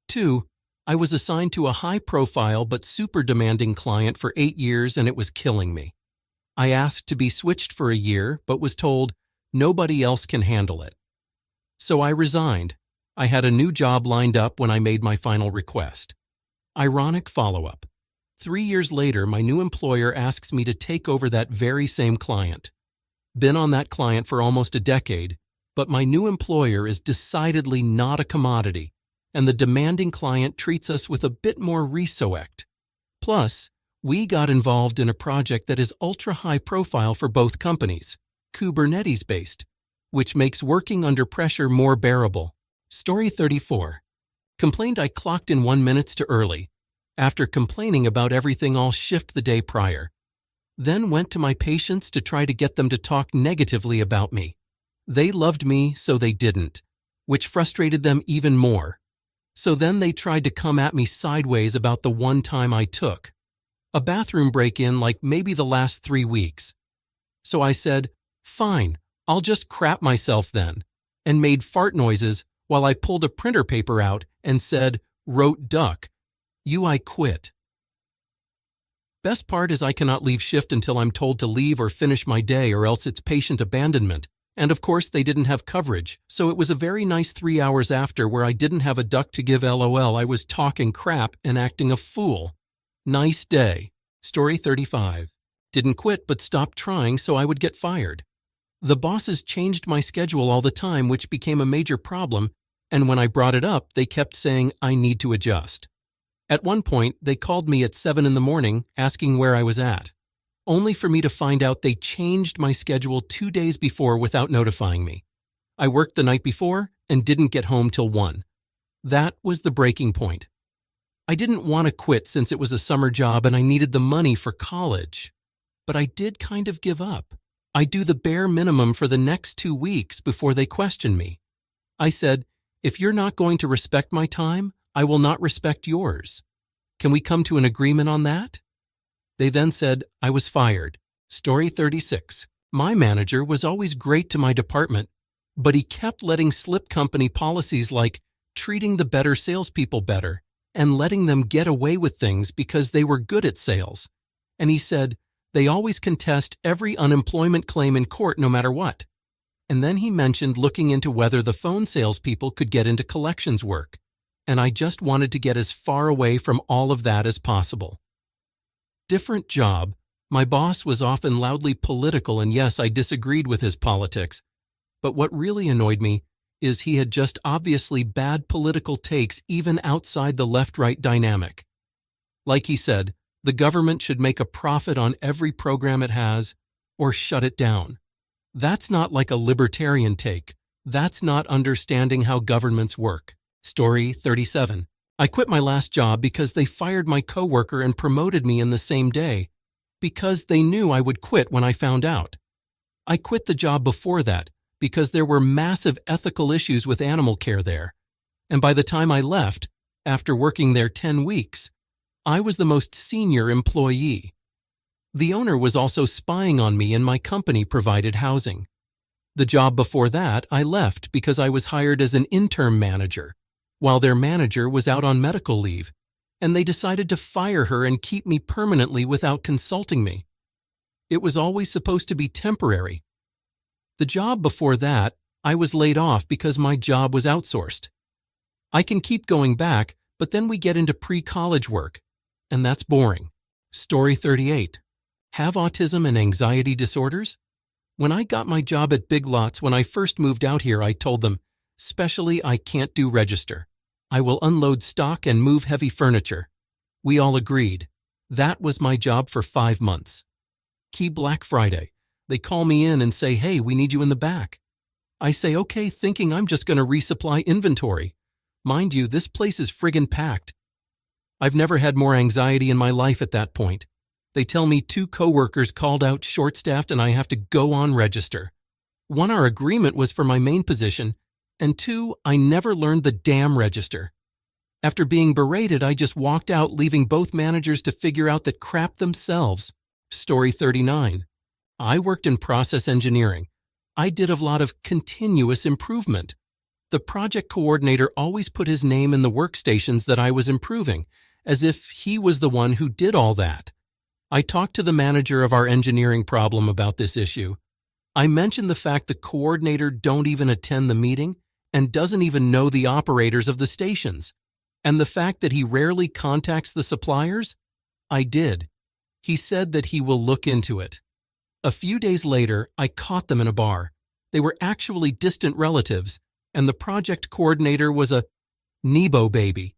2. I was assigned to a high-profile but super demanding client for 8 years and it was killing me. I asked to be switched for a year, but was told, nobody else can handle it. So I resigned. I had a new job lined up when I made my final request. Ironic follow-up. 3 years later, my new employer asks me to take over that very same client. Been on that client for almost a decade, but my new employer is decidedly not a commodity, and the demanding client treats us with a bit more respect. Plus, we got involved in a project that is ultra-high profile for both companies, Kubernetes-based, which makes working under pressure more bearable. Story 34. Complained I clocked in 1 minute too early, after complaining about everything all shift the day prior. Then went to my patients to try to get them to talk negatively about me. They loved me, so they didn't, which frustrated them even more. So then they tried to come at me sideways about the one time I took a bathroom break-in like maybe the last 3 weeks. So I said, fine, I'll just crap myself then, and made fart noises while I pulled a printer paper out and said, wrote duck, I quit. Best part is I cannot leave shift until I'm told to leave or finish my day or else it's patient abandonment. And of course they didn't have coverage, so it was a very nice 3 hours after where I didn't have a duck to give LOL. I was talking crap and acting a fool. Nice day. Story 35. Didn't quit but stopped trying so I would get fired. The bosses changed my schedule all the time, which became a major problem, and when I brought it up, they kept saying I need to adjust. At one point, they called me at 7 in the morning asking where I was at, only for me to find out they changed my schedule 2 days before without notifying me. I worked the night before and didn't get home till 1. That was the breaking point. I didn't want to quit since it was a summer job and I needed the money for college. But I did kind of give up. I do the bare minimum for the next 2 weeks before they question me. I said, if you're not going to respect my time, I will not respect yours. Can we come to an agreement on that? They then said I was fired. Story 36. My manager was always great to my department, but he kept letting slip company policies like treating the better salespeople better and letting them get away with things because they were good at sales. And he said they always contest every unemployment claim in court no matter what. And then he mentioned looking into whether the phone salespeople could get into collections work. And I just wanted to get as far away from all of that as possible. Different job. My boss was often loudly political, and yes, I disagreed with his politics. But what really annoyed me is he had just obviously bad political takes even outside the left-right dynamic. Like he said, the government should make a profit on every program it has or shut it down. That's not like a libertarian take. That's not understanding how governments work. Story 37. I quit my last job because they fired my coworker and promoted me in the same day, because they knew I would quit when I found out. I quit the job before that because there were massive ethical issues with animal care there, and by the time I left, after working there 10 weeks, I was the most senior employee. The owner was also spying on me and my company provided housing. The job before that, I left because I was hired as an interim manager, while their manager was out on medical leave, and they decided to fire her and keep me permanently without consulting me. It was always supposed to be temporary, The job before that, I was laid off because my job was outsourced. I can keep going back, but then we get into pre-college work, and that's boring. Story 38. Have autism and anxiety disorders? When I got my job at Big Lots when I first moved out here, I told them, "Specially, I can't do register. I will unload stock and move heavy furniture." We all agreed. That was my job for 5 months. Key Black Friday. They call me in and say, "Hey, we need you in the back." I say, "Okay," thinking I'm just going to resupply inventory. Mind you, this place is friggin' packed. I've never had more anxiety in my life at that point. They tell me 2 coworkers called out short-staffed and I have to go on register. 1, our agreement was for my main position, and 2, I never learned the damn register. After being berated, I just walked out, leaving both managers to figure out that crap themselves. Story 39. I worked in process engineering. I did a lot of continuous improvement. The project coordinator always put his name in the workstations that I was improving, as if he was the one who did all that. I talked to the manager of our engineering problem about this issue. I mentioned the fact the coordinator don't even attend the meeting and doesn't even know the operators of the stations, and the fact that he rarely contacts the suppliers. I did. He said that he will look into it. A few days later, I caught them in a bar. They were actually distant relatives, and the project coordinator was a Nebo baby.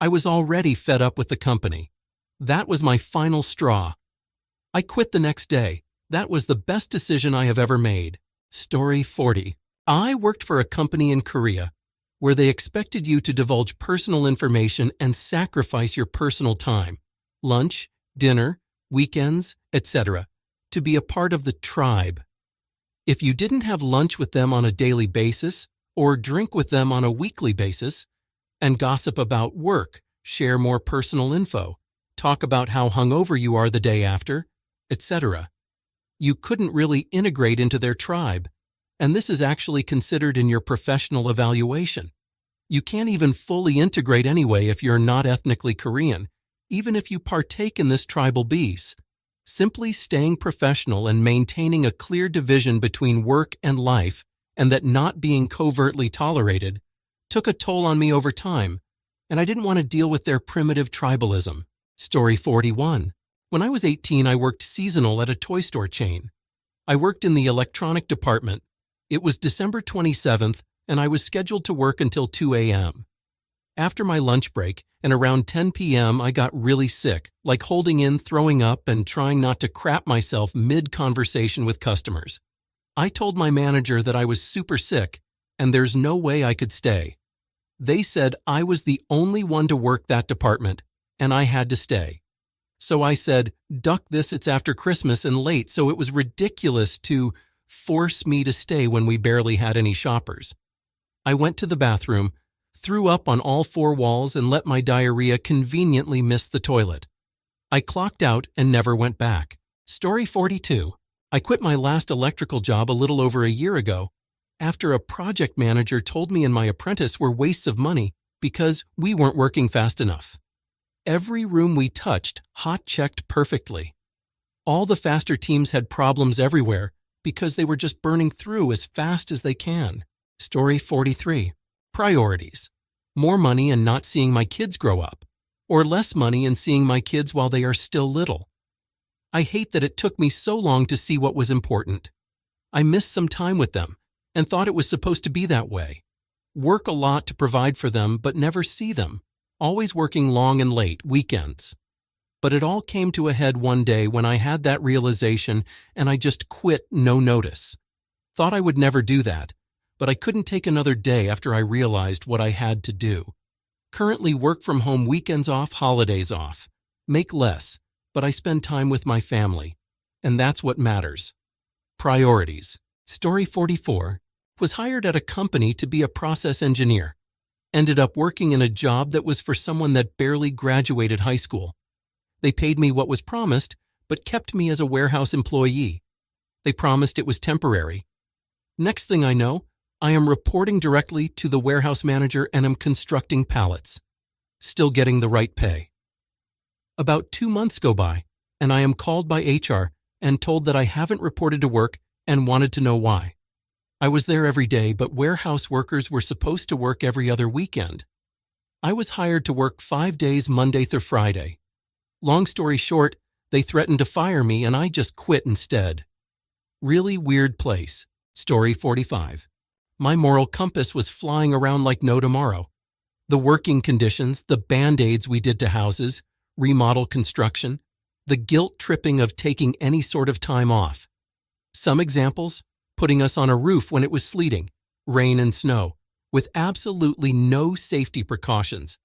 I was already fed up with the company. That was my final straw. I quit the next day. That was the best decision I have ever made. Story 40. I worked for a company in Korea where they expected you to divulge personal information and sacrifice your personal time, lunch, dinner, weekends, etc., to be a part of the tribe. If you didn't have lunch with them on a daily basis or drink with them on a weekly basis and gossip about work, share more personal info, talk about how hungover you are the day after, etc., you couldn't really integrate into their tribe, and this is actually considered in your professional evaluation. You can't even fully integrate anyway if you're not ethnically Korean, even if you partake in this tribal bees. Simply staying professional and maintaining a clear division between work and life, and that not being covertly tolerated, took a toll on me over time, and I didn't want to deal with their primitive tribalism. Story 41. When I was 18, I worked seasonal at a toy store chain. I worked in the electronic department. It was December 27th, and I was scheduled to work until 2 a.m. After my lunch break, and around 10 p.m., I got really sick, like holding in, throwing up, and trying not to crap myself mid-conversation with customers. I told my manager that I was super sick, and there's no way I could stay. They said I was the only one to work that department, and I had to stay. So I said, "Duck this, it's after Christmas and late, so it was ridiculous to force me to stay when we barely had any shoppers." I went to the bathroom, threw up on all 4 walls, and let my diarrhea conveniently miss the toilet. I clocked out and never went back. Story 42. I quit my last electrical job a little over a year ago after a project manager told me and my apprentice were wastes of money because we weren't working fast enough. Every room we touched hot-checked perfectly. All the faster teams had problems everywhere because they were just burning through as fast as they can. Story 43. Priorities. More money and not seeing my kids grow up, or less money and seeing my kids while they are still little. I hate that it took me so long to see what was important. I missed some time with them and thought it was supposed to be that way. Work a lot to provide for them but never see them, always working long and late, weekends. But it all came to a head one day when I had that realization and I just quit no notice. Thought I would never do that, but I couldn't take another day after I realized what I had to do. Currently work from home, weekends off, holidays off. Make less, but I spend time with my family, and that's what matters. Priorities. Story 44. Was hired at a company to be a process engineer. Ended up working in a job that was for someone that barely graduated high school. They paid me what was promised, but kept me as a warehouse employee. They promised it was temporary. Next thing I know, I am reporting directly to the warehouse manager and am constructing pallets. Still getting the right pay. About 2 months go by, and I am called by HR and told that I haven't reported to work and wanted to know why. I was there every day, but warehouse workers were supposed to work every other weekend. I was hired to work 5 days Monday through Friday. Long story short, they threatened to fire me and I just quit instead. Really weird place. Story 45. My moral compass was flying around like no tomorrow. The working conditions, the band-aids we did to houses, remodel construction, the guilt-tripping of taking any sort of time off. Some examples, putting us on a roof when it was sleeting, rain and snow, with absolutely no safety precautions.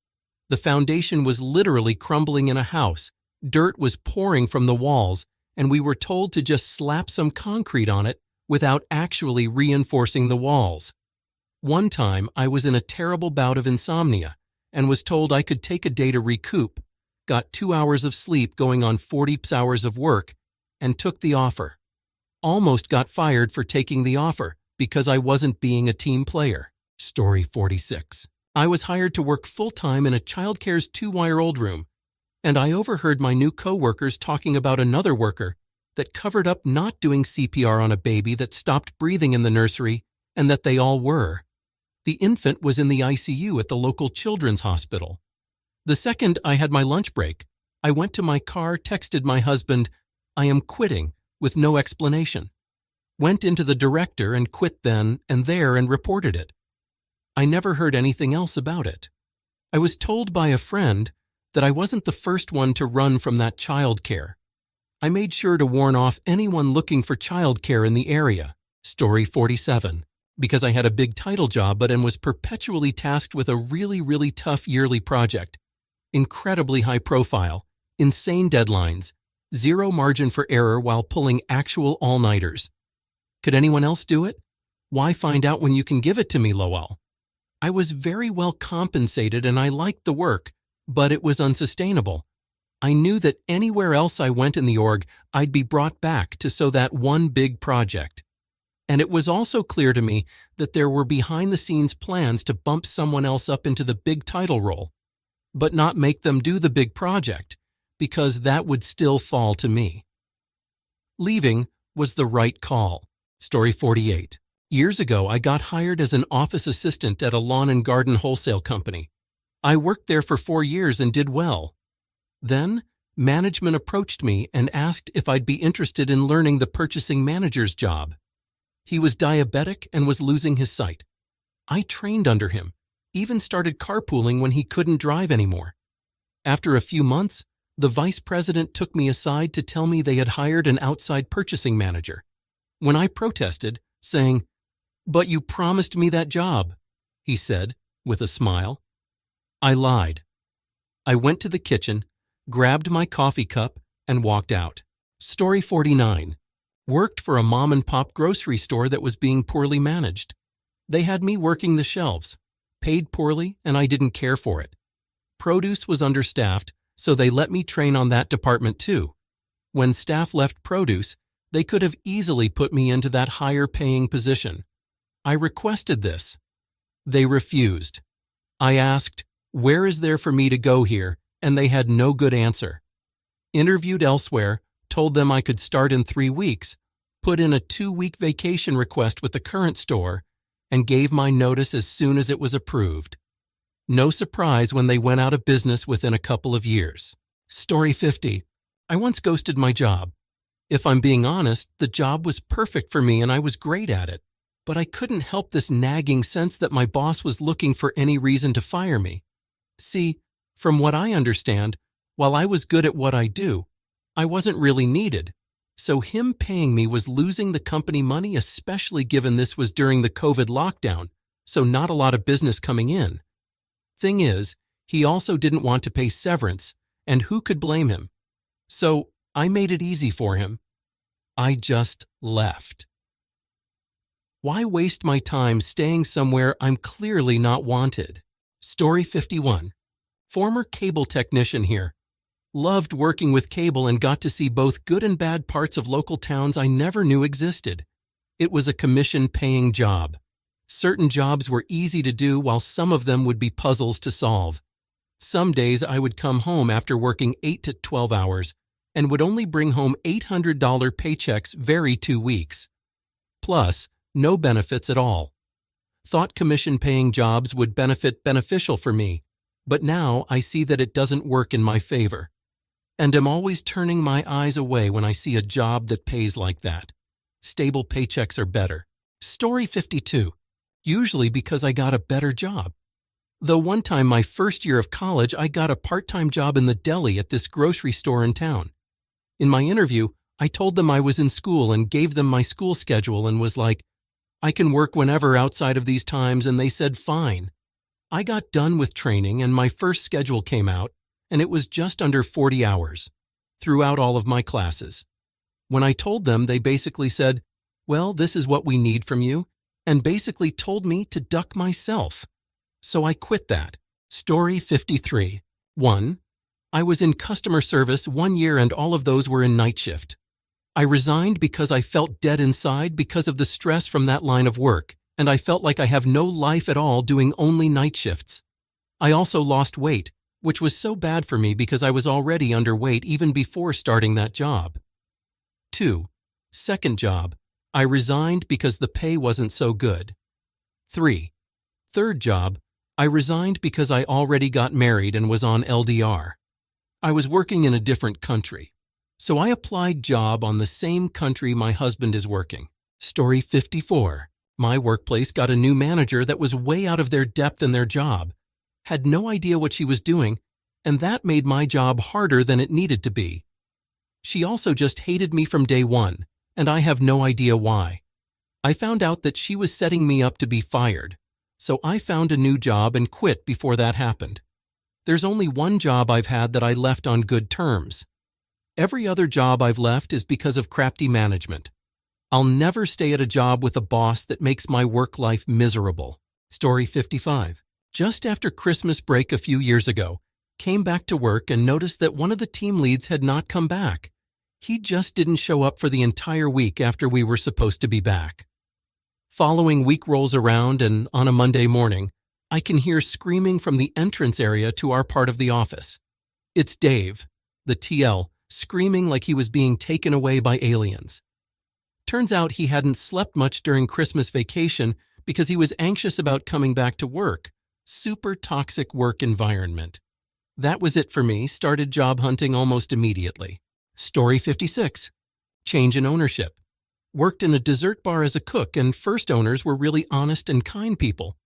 The foundation was literally crumbling in a house, dirt was pouring from the walls, and we were told to just slap some concrete on it without actually reinforcing the walls. One time, I was in a terrible bout of insomnia and was told I could take a day to recoup, got 2 hours of sleep going on 40 hours of work, and took the offer. Almost got fired for taking the offer because I wasn't being a team player. Story 46. I was hired to work full-time in a childcare's 2-year-old room, and I overheard my new co-workers talking about another worker that covered up not doing CPR on a baby that stopped breathing in the nursery and that they all were. The infant was in the ICU at the local children's hospital. The second I had my lunch break, I went to my car, texted my husband, "I am quitting," with no explanation. Went into the director and quit then and there and reported it. I never heard anything else about it. I was told by a friend that I wasn't the first one to run from that childcare. I made sure to warn off anyone looking for childcare in the area. Story 47. Because I had a big title job but and was perpetually tasked with a really tough yearly project. Incredibly high profile, insane deadlines, zero margin for error while pulling actual all-nighters. Could anyone else do it? Why find out when you can give it to me, Lowell? I was very well compensated and I liked the work, but it was unsustainable. I knew that anywhere else I went in the org, I'd be brought back to sew that one big project. And it was also clear to me that there were behind-the-scenes plans to bump someone else up into the big title role, but not make them do the big project, because that would still fall to me. Leaving was the right call. Story 48. Years ago, I got hired as an office assistant at a lawn and garden wholesale company. I worked there for 4 years and did well. Then, management approached me and asked if I'd be interested in learning the purchasing manager's job. He was diabetic and was losing his sight. I trained under him, even started carpooling when he couldn't drive anymore. After a few months, the vice president took me aside to tell me they had hired an outside purchasing manager. When I protested, saying, "But you promised me that job," he said, with a smile. I lied. I went to the kitchen, grabbed my coffee cup, and walked out. Story 49. Worked for a mom-and-pop grocery store that was being poorly managed. They had me working the shelves, paid poorly, and I didn't care for it. Produce was understaffed, so they let me train on that department too. When staff left produce, they could have easily put me into that higher-paying position. I requested this. They refused. I asked, "Where is there for me to go here?" and they had no good answer. Interviewed elsewhere, told them I could start in 3 weeks, put in a 2-week vacation request with the current store, and gave my notice as soon as it was approved. No surprise when they went out of business within a couple of years. Story 50. I once ghosted my job. If I'm being honest, the job was perfect for me and I was great at it, but I couldn't help this nagging sense that my boss was looking for any reason to fire me. See, from what I understand, while I was good at what I do, I wasn't really needed. So him paying me was losing the company money, especially given this was during the COVID lockdown, so not a lot of business coming in. Thing is, he also didn't want to pay severance, and who could blame him? So I made it easy for him. I just left. Why waste my time staying somewhere I'm clearly not wanted? Story 51. Former cable technician here. Loved working with cable and got to see both good and bad parts of local towns I never knew existed. It was a commission-paying job. Certain jobs were easy to do while some of them would be puzzles to solve. Some days I would come home after working 8 to 12 hours and would only bring home $800 paychecks every 2 weeks. Plus, no benefits at all. Thought commission-paying jobs would beneficial for me, but now I see that it doesn't work in my favor, and am always turning my eyes away when I see a job that pays like that. Stable paychecks are better. Story 52. Usually because I got a better job. Though one time my first year of college, I got a part-time job in the deli at this grocery store in town. In my interview, I told them I was in school and gave them my school schedule and was like, I can work whenever outside of these times, and they said fine. I got done with training and my first schedule came out, and it was just under 40 hours throughout all of my classes. When I told them, they basically said, well, this is what we need from you, and basically told me to duck myself. So I quit that. Story 53. 1. I was in customer service 1 year and all of those were in night shift. I resigned because I felt dead inside because of the stress from that line of work, and I felt like I have no life at all doing only night shifts. I also lost weight, which was so bad for me because I was already underweight even before starting that job. 2. Second job. I resigned because the pay wasn't so good. 3. Third job. I resigned because I already got married and was on LDR. I was working in a different country. So I applied job on the same country my husband is working. Story 54. My workplace got a new manager that was way out of their depth in their job, had no idea what she was doing, and that made my job harder than it needed to be. She also just hated me from day one, and I have no idea why. I found out that she was setting me up to be fired, so I found a new job and quit before that happened. There's only one job I've had that I left on good terms. Every other job I've left is because of crappy management. I'll never stay at a job with a boss that makes my work life miserable. Story 55. Just after Christmas break a few years ago, came back to work and noticed that one of the team leads had not come back. He just didn't show up for the entire week after we were supposed to be back. Following week rolls around and on a Monday morning, I can hear screaming from the entrance area to our part of the office. It's Dave, the TL, screaming like he was being taken away by aliens. Turns out he hadn't slept much during Christmas vacation because he was anxious about coming back to work. Super toxic work environment. That was it for me. Started job hunting almost immediately. Story 56. Change in ownership. Worked in a dessert bar as a cook, and first owners were really honest and kind people.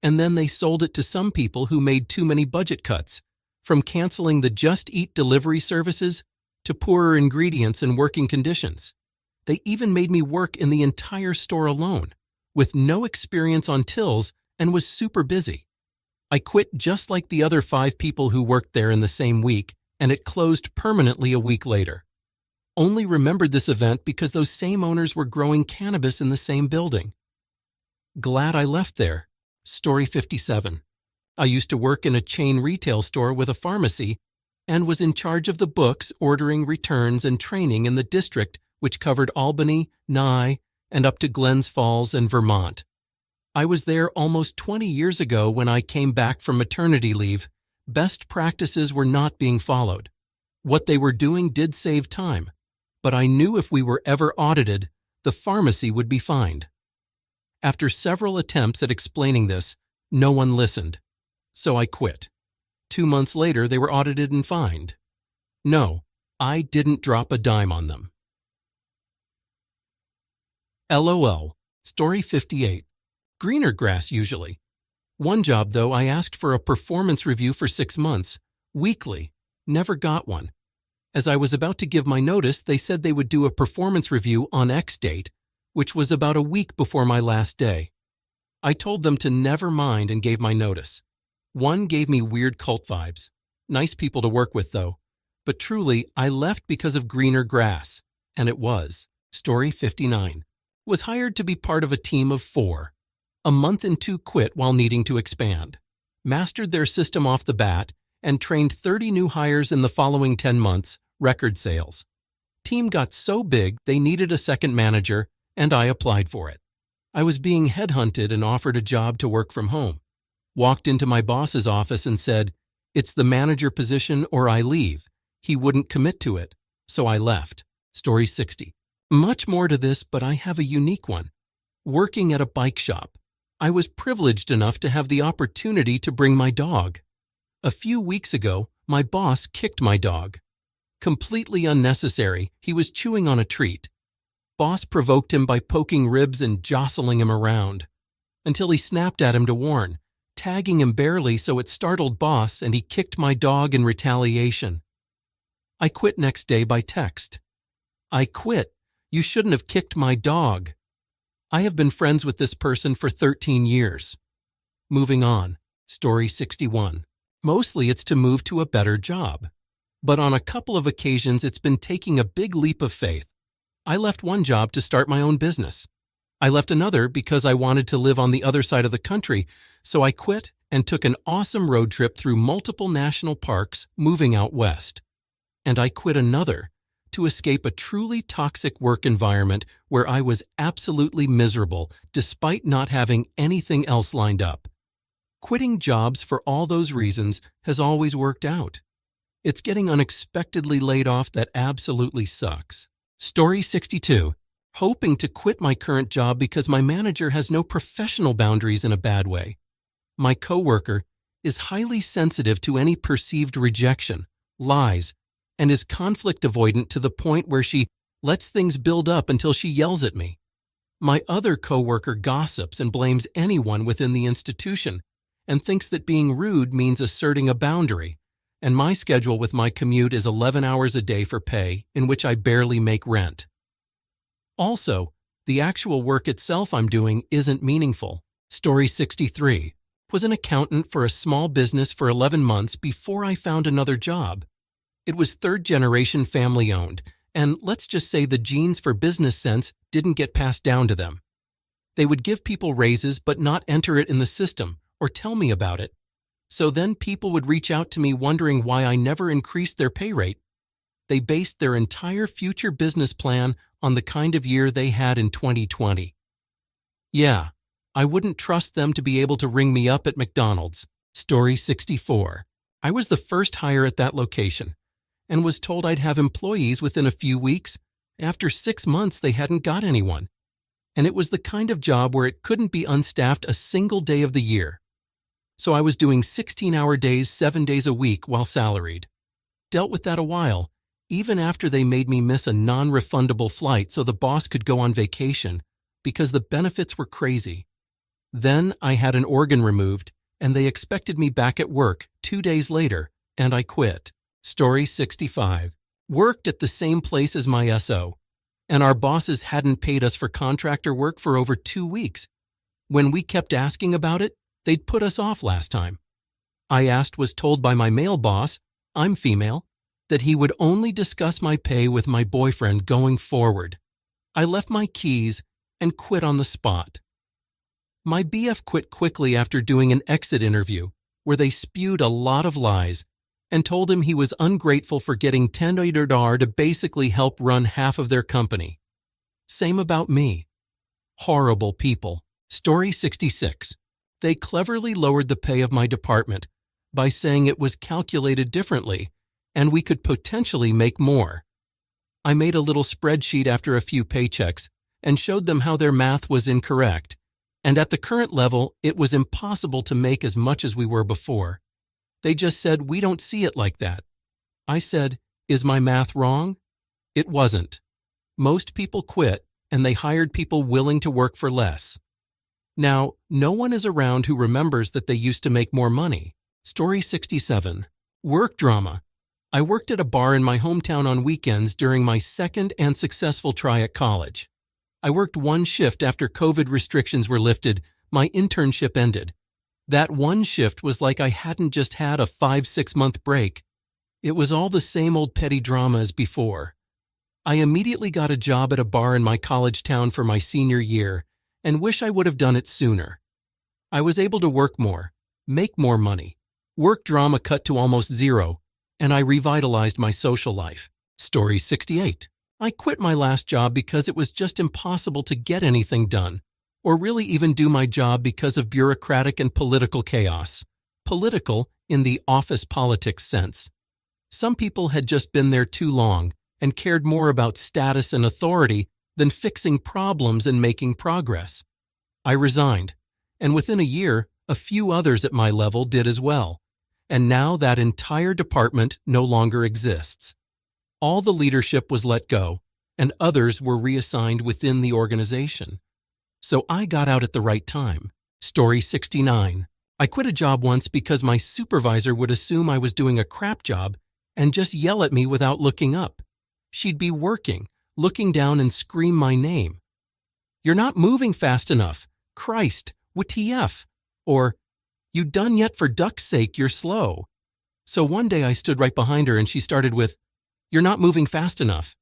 And then they sold it to some people who made too many budget cuts, from canceling the Just Eat delivery services to poorer ingredients and working conditions. They even made me work in the entire store alone, with no experience on tills, and was super busy. I quit just like the other 5 people who worked there in the same week, and it closed permanently a week later. Only remembered this event because those same owners were growing cannabis in the same building. Glad I left there. Story 57. I used to work in a chain retail store with a pharmacy and was in charge of the books, ordering, returns, and training in the district which covered Albany, Nye, and up to Glens Falls and Vermont. I was there almost 20 years ago when I came back from maternity leave. Best practices were not being followed. What they were doing did save time, but I knew if we were ever audited, the pharmacy would be fined. After several attempts at explaining this, no one listened, so I quit. 2 months later, they were audited and fined. No, I didn't drop a dime on them. LOL. Story 58. Greener grass usually. One job, though, I asked for a performance review for 6 months, weekly. Never got one. As I was about to give my notice, they said they would do a performance review on X date, which was about a week before my last day. I told them to never mind and gave my notice. One gave me weird cult vibes. Nice people to work with, though. But truly, I left because of greener grass. And it was. Story 59. Was hired to be part of a team of 4. A month into quit while needing to expand. Mastered their system off the bat and trained 30 new hires in the following 10 months, record sales. Team got so big they needed a second manager, and I applied for it. I was being headhunted and offered a job to work from home. Walked into my boss's office and said, "It's the manager position or I leave." He wouldn't commit to it, so I left. Story 60. Much more to this, but I have a unique one. Working at a bike shop, I was privileged enough to have the opportunity to bring my dog. A few weeks ago, my boss kicked my dog. Completely unnecessary, he was chewing on a treat. Boss provoked him by poking ribs and jostling him around, until he snapped at him to warn, tagging him barely so it startled boss and he kicked my dog in retaliation. I quit next day by text. I quit. You shouldn't have kicked my dog. I have been friends with this person for 13 years. Moving on. Story 61. Mostly it's to move to a better job. But on a couple of occasions it's been taking a big leap of faith. I left one job to start my own business. I left another because I wanted to live on the other side of the country, so I quit and took an awesome road trip through multiple national parks, moving out west. And I quit another to escape a truly toxic work environment where I was absolutely miserable despite not having anything else lined up. Quitting jobs for all those reasons has always worked out. It's getting unexpectedly laid off that absolutely sucks. Story 62. Hoping to quit my current job because my manager has no professional boundaries in a bad way. My coworker is highly sensitive to any perceived rejection, lies, and is conflict avoidant to the point where she lets things build up until she yells at me. My other coworker gossips and blames anyone within the institution and thinks that being rude means asserting a boundary, and my schedule with my commute is 11 hours a day for pay, in which I barely make rent. Also, the actual work itself I'm doing isn't meaningful. Story 63. Was an accountant for a small business for 11 months before I found another job. It was third-generation family-owned, and let's just say the genes for business sense didn't get passed down to them. They would give people raises but not enter it in the system or tell me about it. So then people would reach out to me wondering why I never increased their pay rate. They based their entire future business plan on the kind of year they had in 2020. Yeah, I wouldn't trust them to be able to ring me up at McDonald's. Story 64. I was the first hire at that location and was told I'd have employees within a few weeks. After 6 months, they hadn't got anyone. And it was the kind of job where it couldn't be unstaffed a single day of the year. So I was doing 16-hour days 7 days a week while salaried. Dealt with that a while, even after they made me miss a non-refundable flight so the boss could go on vacation because the benefits were crazy. Then I had an organ removed and they expected me back at work 2 days later, and I quit. Story 65. Worked at the same place as my SO, and our bosses hadn't paid us for contractor work for over 2 weeks. When we kept asking about it, they'd put us off last time. I was told by my male boss, I'm female, that he would only discuss my pay with my boyfriend going forward. I left my keys and quit on the spot. My BF quit quickly after doing an exit interview where they spewed a lot of lies and told him he was ungrateful for getting $10 to basically help run half of their company. Same about me. Horrible people. Story 66. They cleverly lowered the pay of my department by saying it was calculated differently and we could potentially make more. I made a little spreadsheet after a few paychecks and showed them how their math was incorrect, and at the current level, it was impossible to make as much as we were before. They just said, we don't see it like that. I said, is my math wrong? It wasn't. Most people quit, and they hired people willing to work for less. Now, no one is around who remembers that they used to make more money. Story 67. Work drama. I worked at a bar in my hometown on weekends during my second and successful try at college. I worked one shift after COVID restrictions were lifted. My internship ended. That one shift was like I hadn't just had a 5-6 month break. It was all the same old petty drama as before. I immediately got a job at a bar in my college town for my senior year and wish I would have done it sooner. I was able to work more, make more money. Work drama cut to almost zero, and I revitalized my social life. Story 68. I quit my last job because it was just impossible to get anything done, or really even do my job because of bureaucratic and political chaos. Political in the office politics sense. Some people had just been there too long and cared more about status and authority than fixing problems and making progress. I resigned, and within a year, a few others at my level did as well. And now that entire department no longer exists. All the leadership was let go, and others were reassigned within the organization. So I got out at the right time. Story 69. I quit a job once because my supervisor would assume I was doing a crap job and just yell at me without looking up. She'd be working, looking down and scream my name. "You're not moving fast enough. Christ, WTF?" Or, "You done yet, for duck's sake, you're slow." So one day I stood right behind her and she started with, "You're not moving fast enough."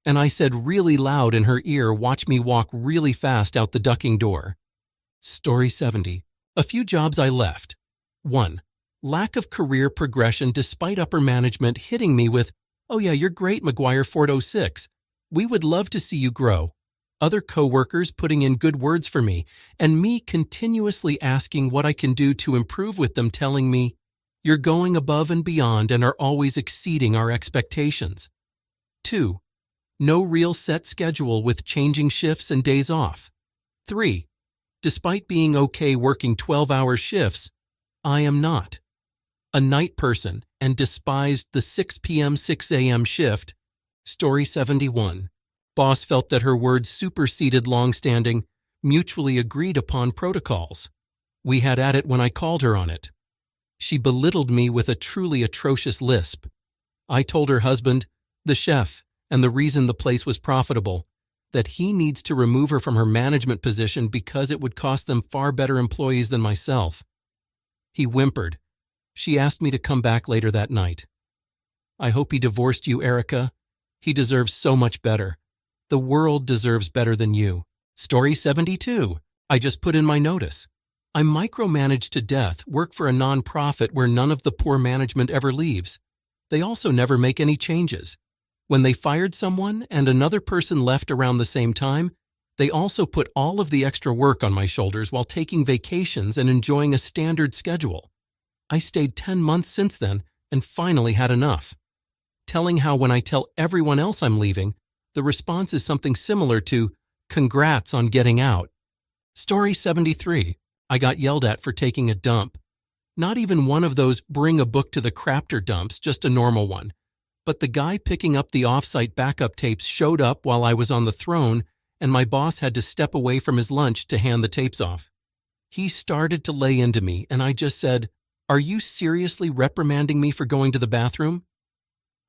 And I said really loud in her ear, "Watch me walk really fast out the ducking door." Story 70. A few jobs I left. 1. Lack of career progression despite upper management hitting me with, "Oh yeah, you're great, McGuire 406. We would love to see you grow." Other coworkers putting in good words for me, and me continuously asking what I can do to improve with them telling me, "You're going above and beyond and are always exceeding our expectations." 2. No real set schedule with changing shifts and days off. 3. Despite being okay working 12-hour shifts, I am not. A night person and despised the 6 p.m. 6 a.m. shift. Story 71. Boss felt that her words superseded long-standing, mutually agreed upon protocols. We had at it when I called her on it. She belittled me with a truly atrocious lisp. I told her husband, the chef, and the reason the place was profitable, that he needs to remove her from her management position because it would cost them far better employees than myself. He whimpered. She asked me to come back later that night. "I hope he divorced you, Erica. He deserves so much better. The world deserves better than you." Story 72. I just put in my notice. I micromanage to death, work for a nonprofit where none of the poor management ever leaves. They also never make any changes. When they fired someone and another person left around the same time, they also put all of the extra work on my shoulders while taking vacations and enjoying a standard schedule. I stayed 10 months since then and finally had enough. Telling how when I tell everyone else I'm leaving, the response is something similar to, "Congrats on getting out." Story 73. I got yelled at for taking a dump. Not even one of those bring a book to the crapter dumps, just a normal one. But the guy picking up the off-site backup tapes showed up while I was on the throne, and my boss had to step away from his lunch to hand the tapes off. He started to lay into me, and I just said, "Are you seriously reprimanding me for going to the bathroom?"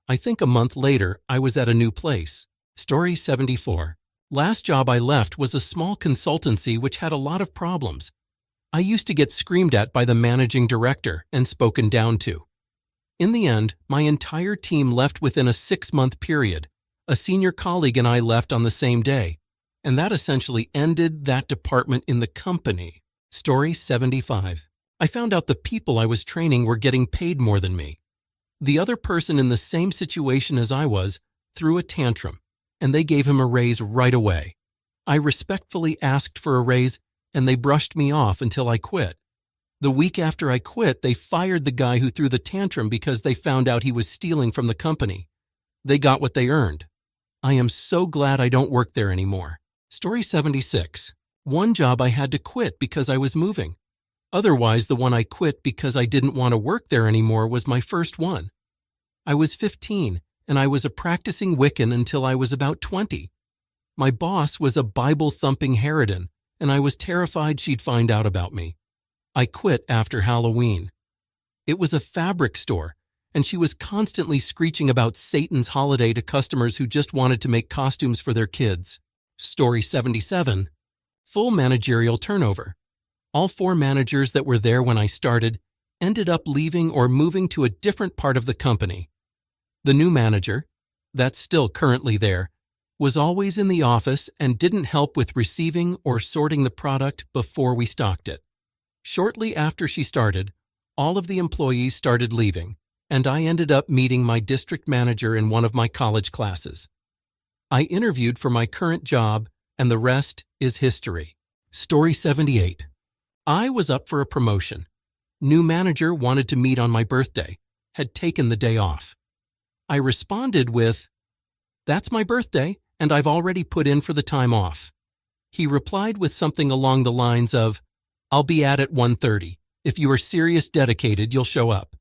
I think a month later, I was at a new place. Story 74. Last job I left was a small consultancy which had a lot of problems. I used to get screamed at by the managing director and spoken down to. In the end, my entire team left within a 6-month period. A senior colleague and I left on the same day, and that essentially ended that department in the company. Story 75. I found out the people I was training were getting paid more than me. The other person in the same situation as I was threw a tantrum, and they gave him a raise right away. I respectfully asked for a raise, and they brushed me off until I quit. The week after I quit, they fired the guy who threw the tantrum because they found out he was stealing from the company. They got what they earned. I am so glad I don't work there anymore. Story 76. One job I had to quit because I was moving. Otherwise, the one I quit because I didn't want to work there anymore was my first one. I was 15, and I was a practicing Wiccan until I was about 20. My boss was a Bible-thumping harridan, and I was terrified she'd find out about me. I quit after Halloween. It was a fabric store, and she was constantly screeching about Satan's holiday to customers who just wanted to make costumes for their kids. Story 77. Full managerial turnover. All 4 managers that were there when I started ended up leaving or moving to a different part of the company. The new manager, that's still currently there, was always in the office and didn't help with receiving or sorting the product before we stocked it. Shortly after she started, all of the employees started leaving, and I ended up meeting my district manager in one of my college classes. I interviewed for my current job, and the rest is history. Story 78. I was up for a promotion. New manager wanted to meet on my birthday, had taken the day off. I responded with, "That's my birthday, and I've already put in for the time off." He replied with something along the lines of, "I'll be at 1:30. If you are serious dedicated, you'll show up."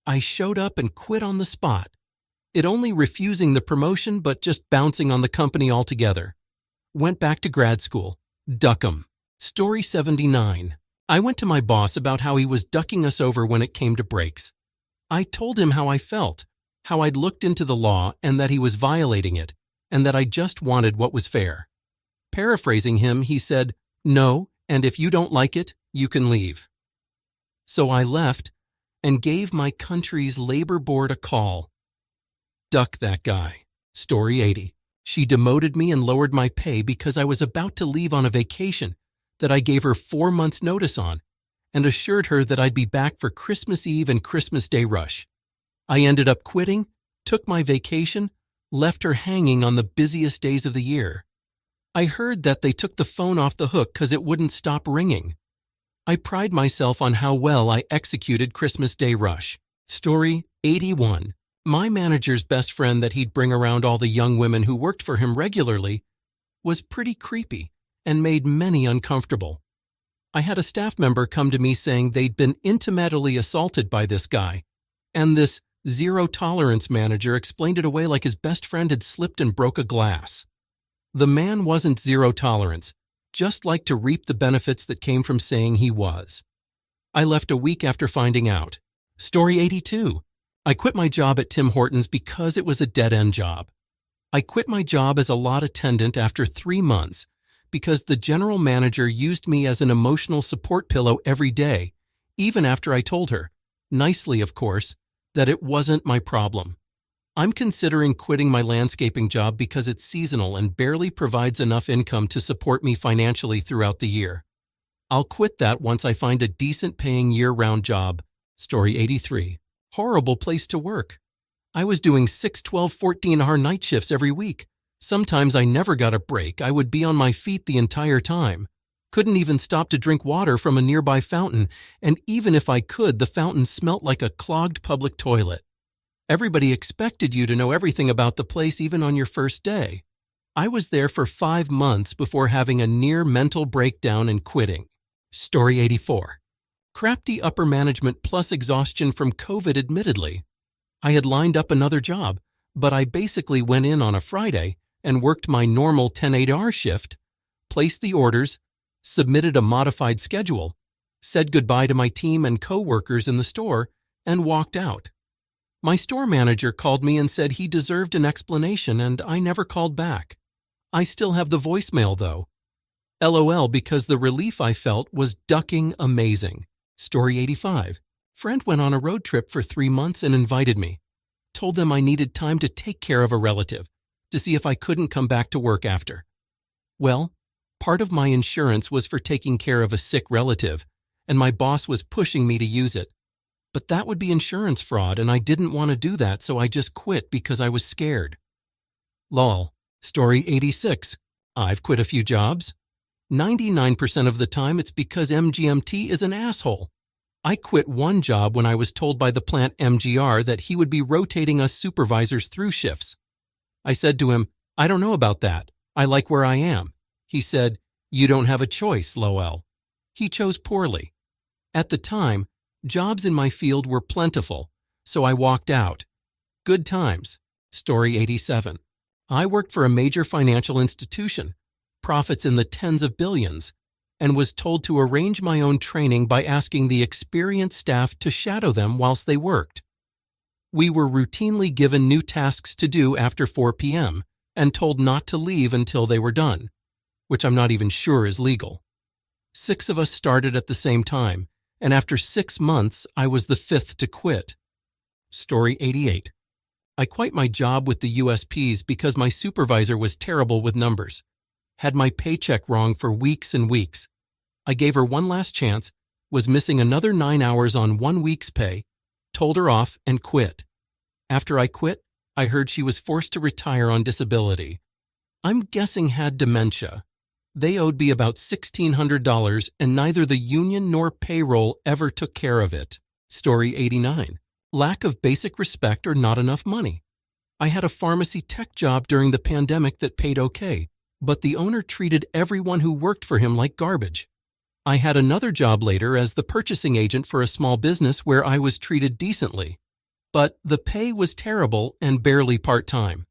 I showed up and quit on the spot. It only refusing the promotion but just bouncing on the company altogether. Went back to grad school. Duck 'em. Story 79. I went to my boss about how he was ducking us over when it came to breaks. I told him how I felt, how I'd looked into the law and that he was violating it, and that I just wanted what was fair. Paraphrasing him, he said, "No, and if you don't like it, you can leave." So I left and gave my country's labor board a call. Duck that guy. Story 80. She demoted me and lowered my pay because I was about to leave on a vacation that I gave her 4 months' notice on and assured her that I'd be back for Christmas Eve and Christmas Day rush. I ended up quitting, took my vacation, left her hanging on the busiest days of the year. I heard that they took the phone off the hook because it wouldn't stop ringing. I pride myself on how well I executed Christmas Day rush. Story 81. My manager's best friend that he'd bring around all the young women who worked for him regularly was pretty creepy and made many uncomfortable. I had a staff member come to me saying they'd been intimately assaulted by this guy, and this zero-tolerance manager explained it away like his best friend had slipped and broke a glass. The man wasn't zero tolerance, just like to reap the benefits that came from saying he was. I left a week after finding out. Story 82. I quit my job at Tim Hortons because it was a dead-end job. I quit my job as a lot attendant after 3 months because the general manager used me as an emotional support pillow every day, even after I told her, nicely of course, that it wasn't my problem. I'm considering quitting my landscaping job because it's seasonal and barely provides enough income to support me financially throughout the year. I'll quit that once I find a decent paying year-round job. Story 83. Horrible place to work. I was doing 6, 12, 14-hour night shifts every week. Sometimes I never got a break. I would be on my feet the entire time. Couldn't even stop to drink water from a nearby fountain, and even if I could, the fountain smelt like a clogged public toilet. Everybody expected you to know everything about the place even on your first day. I was there for 5 months before having a near mental breakdown and quitting. Story 84. Crafty upper management plus exhaustion from COVID admittedly. I had lined up another job, but I basically went in on a Friday and worked my normal 10-8-hour shift, placed the orders, submitted a modified schedule, said goodbye to my team and co-workers in the store, and walked out. My store manager called me and said he deserved an explanation, and I never called back. I still have the voicemail, though. LOL, because the relief I felt was ducking amazing. Story 85. Friend went on a road trip for 3 months and invited me. Told them I needed time to take care of a relative, to see if I couldn't come back to work after. Well, part of my insurance was for taking care of a sick relative, and my boss was pushing me to use it. But that would be insurance fraud, and I didn't want to do that, so I just quit because I was scared. Lol. Story 86. I've quit a few jobs. 99% of the time it's because MGMT is an asshole. I quit one job when I was told by the plant MGR that he would be rotating us supervisors through shifts. I said to him, "I don't know about that. I like where I am." He said, "You don't have a choice, lol." He chose poorly. At the time, jobs in my field were plentiful, so I walked out. Good times. Story 87. I worked for a major financial institution, profits in the tens of billions, and was told to arrange my own training by asking the experienced staff to shadow them whilst they worked. We were routinely given new tasks to do after 4 p.m. and told not to leave until they were done, which I'm not even sure is legal. 6 of us started at the same time, and after 6 months, I was the 5th to quit. Story 88. I quit my job with the USPs because my supervisor was terrible with numbers. Had my paycheck wrong for weeks and weeks. I gave her one last chance, was missing another 9 hours on 1 week's pay, told her off, and quit. After I quit, I heard she was forced to retire on disability. I'm guessing had dementia. They owed me about $1,600, and neither the union nor payroll ever took care of it. Story 89. Lack of basic respect or not enough money. I had a pharmacy tech job during the pandemic that paid okay, but the owner treated everyone who worked for him like garbage. I had another job later as the purchasing agent for a small business where I was treated decently, but the pay was terrible and barely part-time.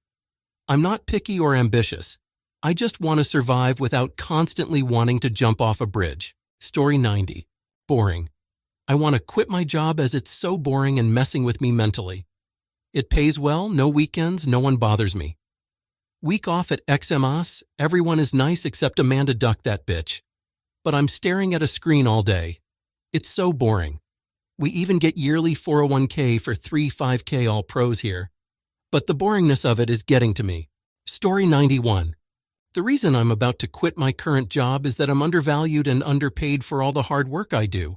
I'm not picky or ambitious. I just want to survive without constantly wanting to jump off a bridge. Story 90. Boring. I want to quit my job as it's so boring and messing with me mentally. It pays well, no weekends, no one bothers me. Week off at XMAS, everyone is nice except Amanda Duck, that bitch. But I'm staring at a screen all day. It's so boring. We even get yearly 401k for 3 5K all pros here. But the boringness of it is getting to me. Story 91. The reason I'm about to quit my current job is that I'm undervalued and underpaid for all the hard work I do.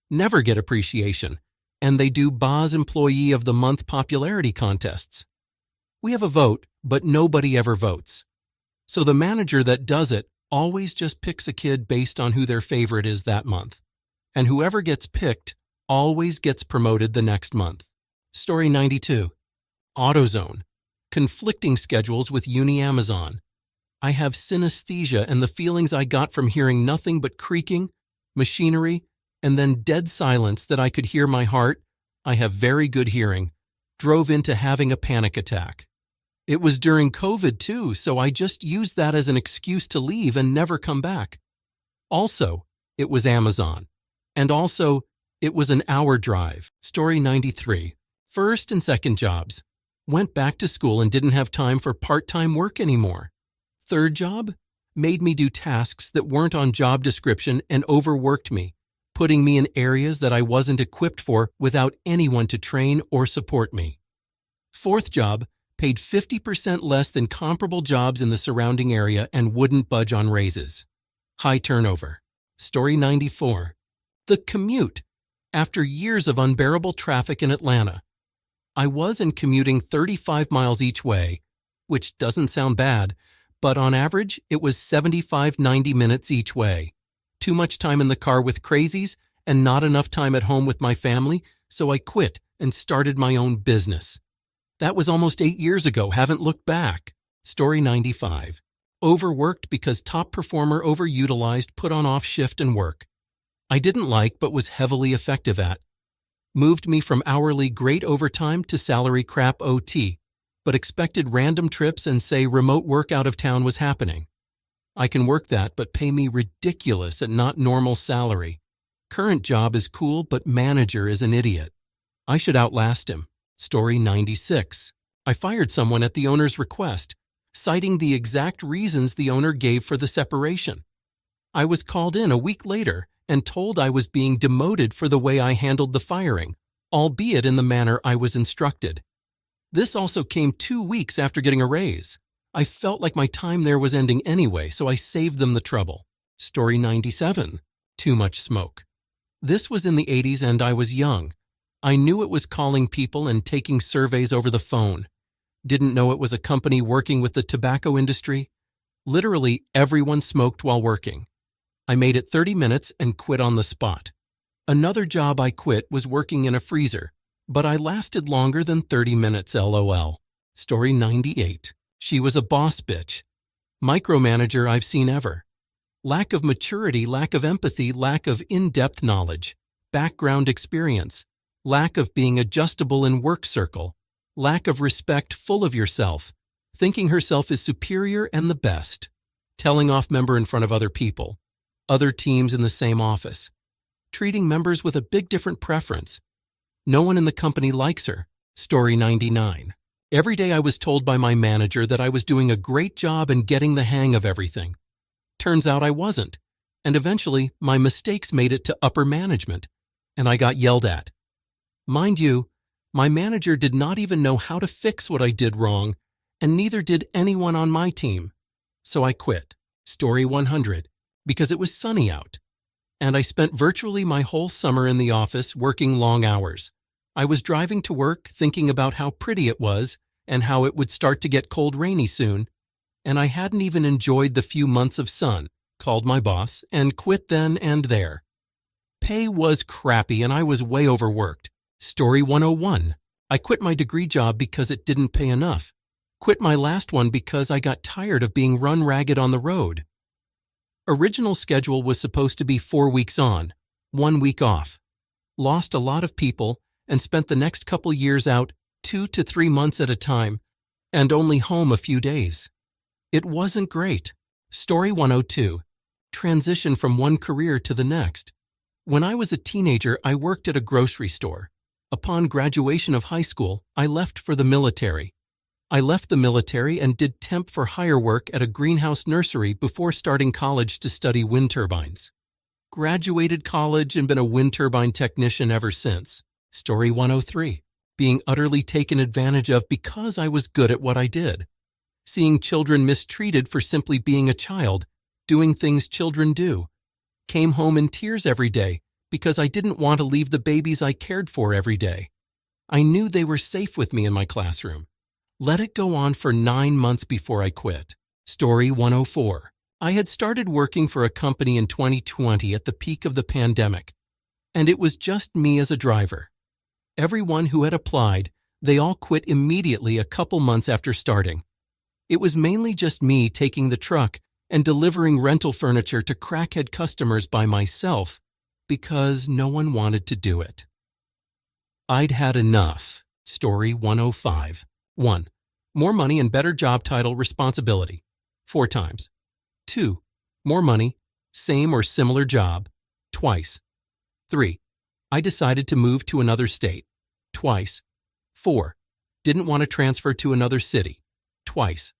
Never get appreciation. And they do Boz Employee of the Month popularity contests. We have a vote, but nobody ever votes. So the manager that does it always just picks a kid based on who their favorite is that month. And whoever gets picked always gets promoted the next month. Story 92. AutoZone. Conflicting schedules with Uni-Amazon. I have synesthesia, and the feelings I got from hearing nothing but creaking, machinery, and then dead silence that I could hear my heart, I have very good hearing, drove into having a panic attack. It was during COVID too, so I just used that as an excuse to leave and never come back. Also, it was Amazon. And also, it was an hour drive. Story 93. First and second jobs. Went back to school and didn't have time for part-time work anymore. Third job? Made me do tasks that weren't on job description and overworked me, putting me in areas that I wasn't equipped for without anyone to train or support me. Fourth job? Paid 50% less than comparable jobs in the surrounding area and wouldn't budge on raises. High turnover. Story 94. The commute. After years of unbearable traffic in Atlanta, I was and commuting 35 miles each way, which doesn't sound bad, but on average, it was 75-90 minutes each way. Too much time in the car with crazies and not enough time at home with my family, so I quit and started my own business. That was almost 8 years ago, haven't looked back. Story 95. Overworked because top performer overutilized, put on off shift and work. I didn't like but was heavily effective at. Moved me from hourly great overtime to salary crap OT, but expected random trips and say remote work out of town was happening. I can work that but pay me ridiculous at not normal salary. Current job is cool but manager is an idiot. I should outlast him. Story 96. I fired someone at the owner's request, citing the exact reasons the owner gave for the separation. I was called in a week later and told I was being demoted for the way I handled the firing, albeit in the manner I was instructed. This also came 2 weeks after getting a raise. I felt like my time there was ending anyway, so I saved them the trouble. Story 97. Too much smoke. This was in the 80s and I was young. I knew it was calling people and taking surveys over the phone. Didn't know it was a company working with the tobacco industry. Literally everyone smoked while working. I made it 30 minutes and quit on the spot. Another job I quit was working in a freezer, but I lasted longer than 30 minutes LOL. Story 98. She was a boss bitch. Micromanager I've seen ever. Lack of maturity, lack of empathy, lack of in-depth knowledge, background experience. Lack of being adjustable in work circle, lack of respect, full of yourself, thinking herself is superior and the best, telling off member in front of other people, other teams in the same office, treating members with a big different preference. No one in the company likes her. Story 99. Every day I was told by my manager that I was doing a great job and getting the hang of everything. Turns out I wasn't, and eventually my mistakes made it to upper management, and I got yelled at. Mind you, my manager did not even know how to fix what I did wrong, and neither did anyone on my team. So I quit. Story 100. Because it was sunny out. And I spent virtually my whole summer in the office working long hours. I was driving to work thinking about how pretty it was and how it would start to get cold rainy soon. And I hadn't even enjoyed the few months of sun, called my boss, and quit then and there. Pay was crappy and I was way overworked. Story 101. I quit my degree job because it didn't pay enough. Quit my last one because I got tired of being run ragged on the road. Original schedule was supposed to be 4 weeks on, 1 week off. Lost a lot of people and spent the next couple years out 2 to 3 months at a time and only home a few days. It wasn't great. Story 102. Transition from one career to the next. When I was a teenager, I worked at a grocery store. Upon graduation of high school, I left for the military. I left the military and did temp for hire work at a greenhouse nursery before starting college to study wind turbines. Graduated college and been a wind turbine technician ever since. Story 103. Being utterly taken advantage of because I was good at what I did. Seeing children mistreated for simply being a child, doing things children do. Came home in tears every day because I didn't want to leave the babies I cared for every day. I knew they were safe with me in my classroom. Let it go on for 9 months before I quit. Story 104. I had started working for a company in 2020 at the peak of the pandemic, and it was just me as a driver. Everyone who had applied, they all quit immediately a couple months after starting. It was mainly just me taking the truck and delivering rental furniture to crackhead customers by myself because no one wanted to do it. I'd had enough. Story 105. 1. More money and better job title responsibility. 4 times. 2. More money, same or similar job. Twice. 3. I decided to move to another state. Twice. 4. Didn't want to transfer to another city. Twice.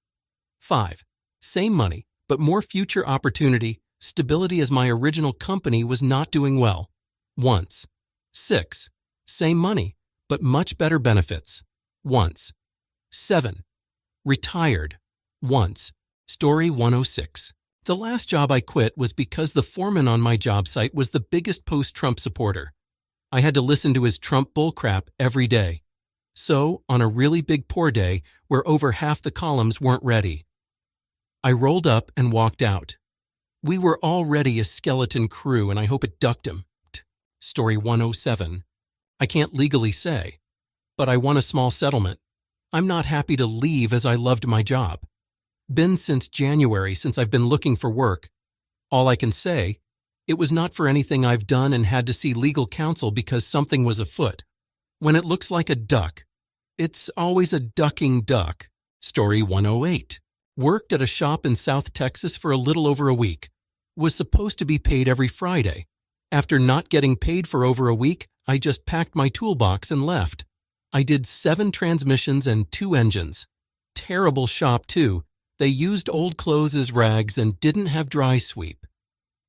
5. Same money, but more future opportunity, stability as my original company was not doing well. Once. 6. Same money, but much better benefits. Once. 7. Retired. Once. Story 106. The last job I quit was because the foreman on my job site was the biggest post-Trump supporter. I had to listen to his Trump bullcrap every day. So, on a really big poor day, where over half the columns weren't ready, I rolled up and walked out. We were already a skeleton crew, and I hope it ducked him. Story 107. I can't legally say, but I won a small settlement. I'm not happy to leave as I loved my job. Been since January since I've been looking for work. All I can say, it was not for anything I've done and had to see legal counsel because something was afoot. When it looks like a duck, it's always a ducking duck. Story 108. Worked at a shop in South Texas for a little over a week. Was supposed to be paid every Friday. After not getting paid for over a week, I just packed my toolbox and left. I did 7 transmissions and 2 engines. Terrible shop, too. They used old clothes as rags and didn't have dry sweep.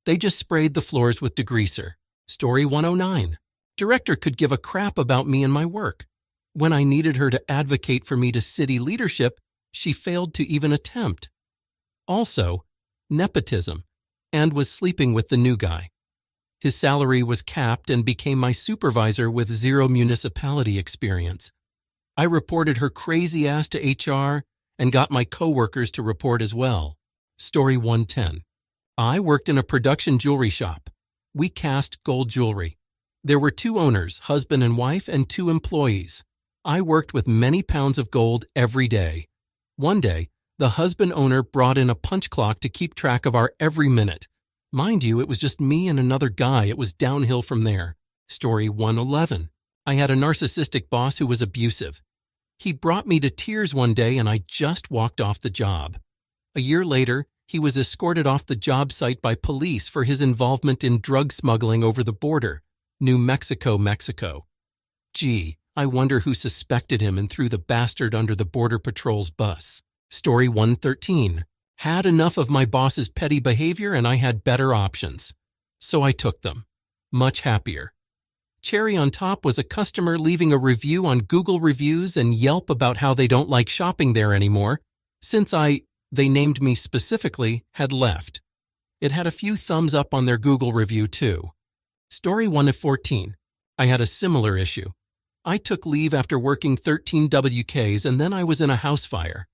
They just sprayed the floors with degreaser. Story 109. Director could give a crap about me and my work. When I needed her to advocate for me to city leadership, she failed to even attempt. Also, nepotism, and was sleeping with the new guy. His salary was capped and became my supervisor with 0 municipality experience. I reported her crazy ass to HR and got my coworkers to report as well. Story 110. I worked in a production jewelry shop. We cast gold jewelry. There were 2 owners, husband and wife, and 2 employees. I worked with many pounds of gold every day. One day, the husband owner brought in a punch clock to keep track of our every minute. Mind you, it was just me and another guy. It was downhill from there. Story 111. I had a narcissistic boss who was abusive. He brought me to tears one day and I just walked off the job. A year later, he was escorted off the job site by police for his involvement in drug smuggling over the border, New Mexico, Mexico. Gee, I wonder who suspected him and threw the bastard under the Border Patrol's bus. Story 113. Had enough of my boss's petty behavior and I had better options. So I took them. Much happier. Cherry on top was a customer leaving a review on Google Reviews and Yelp about how they don't like shopping there anymore, since they named me specifically, had left. It had a few thumbs up on their Google review too. Story 114. I had a similar issue. I took leave after working 13 WKs and then I was in a house fire.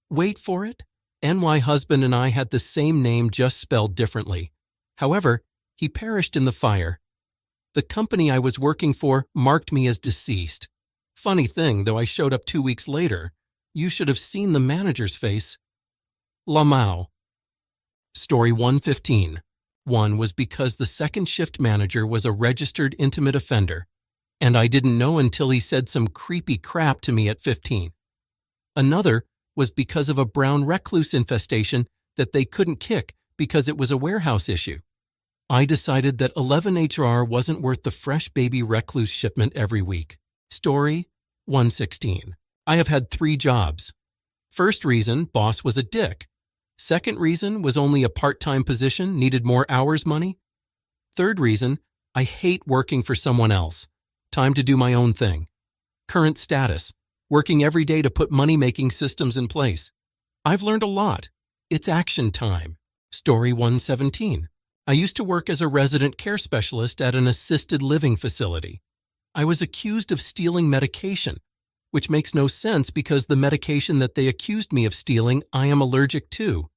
Wait for it. NY husband and I had the same name just spelled differently. However, he perished in the fire. The company I was working for marked me as deceased. Funny thing, though I showed up 2 weeks later, You should have seen the manager's face. Lamau. Story 115. One was because the second shift manager was a registered intimate offender, and I didn't know until he said some creepy crap to me at 15. Another was because of a brown recluse infestation that they couldn't kick because it was a warehouse issue. I decided that 11HR wasn't worth the fresh baby recluse shipment every week. Story 116. I have had 3 jobs. First reason, boss was a dick. Second reason was only a part-time position, needed more hours money. Third reason, I hate working for someone else. Time to do my own thing. Current status, working every day to put money-making systems in place. I've learned a lot. It's action time. Story 117. I used to work as a resident care specialist at an assisted living facility. I was accused of stealing medication, which makes no sense because the medication that they accused me of stealing, I am allergic to.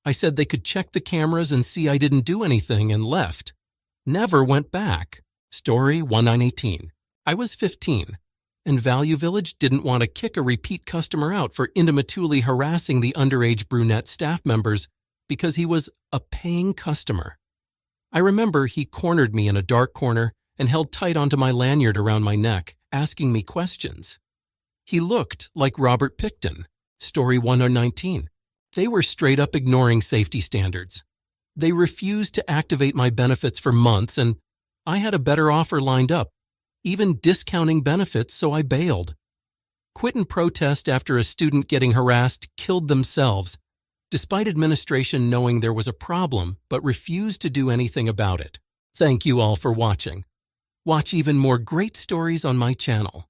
I said they could check the cameras and see I didn't do anything and left. Never went back. Story 1918. I was 15, and Value Village didn't want to kick a repeat customer out for intimately harassing the underage brunette staff members because he was a paying customer. I remember he cornered me in a dark corner and held tight onto my lanyard around my neck, asking me questions. He looked like Robert Picton. Story 119. They were straight up ignoring safety standards. They refused to activate my benefits for months, and I had a better offer lined up, even discounting benefits, so I bailed. Quit and protest after a student getting harassed killed themselves, despite administration knowing there was a problem but refused to do anything about it. Thank you all for watching. Watch even more great stories on my channel.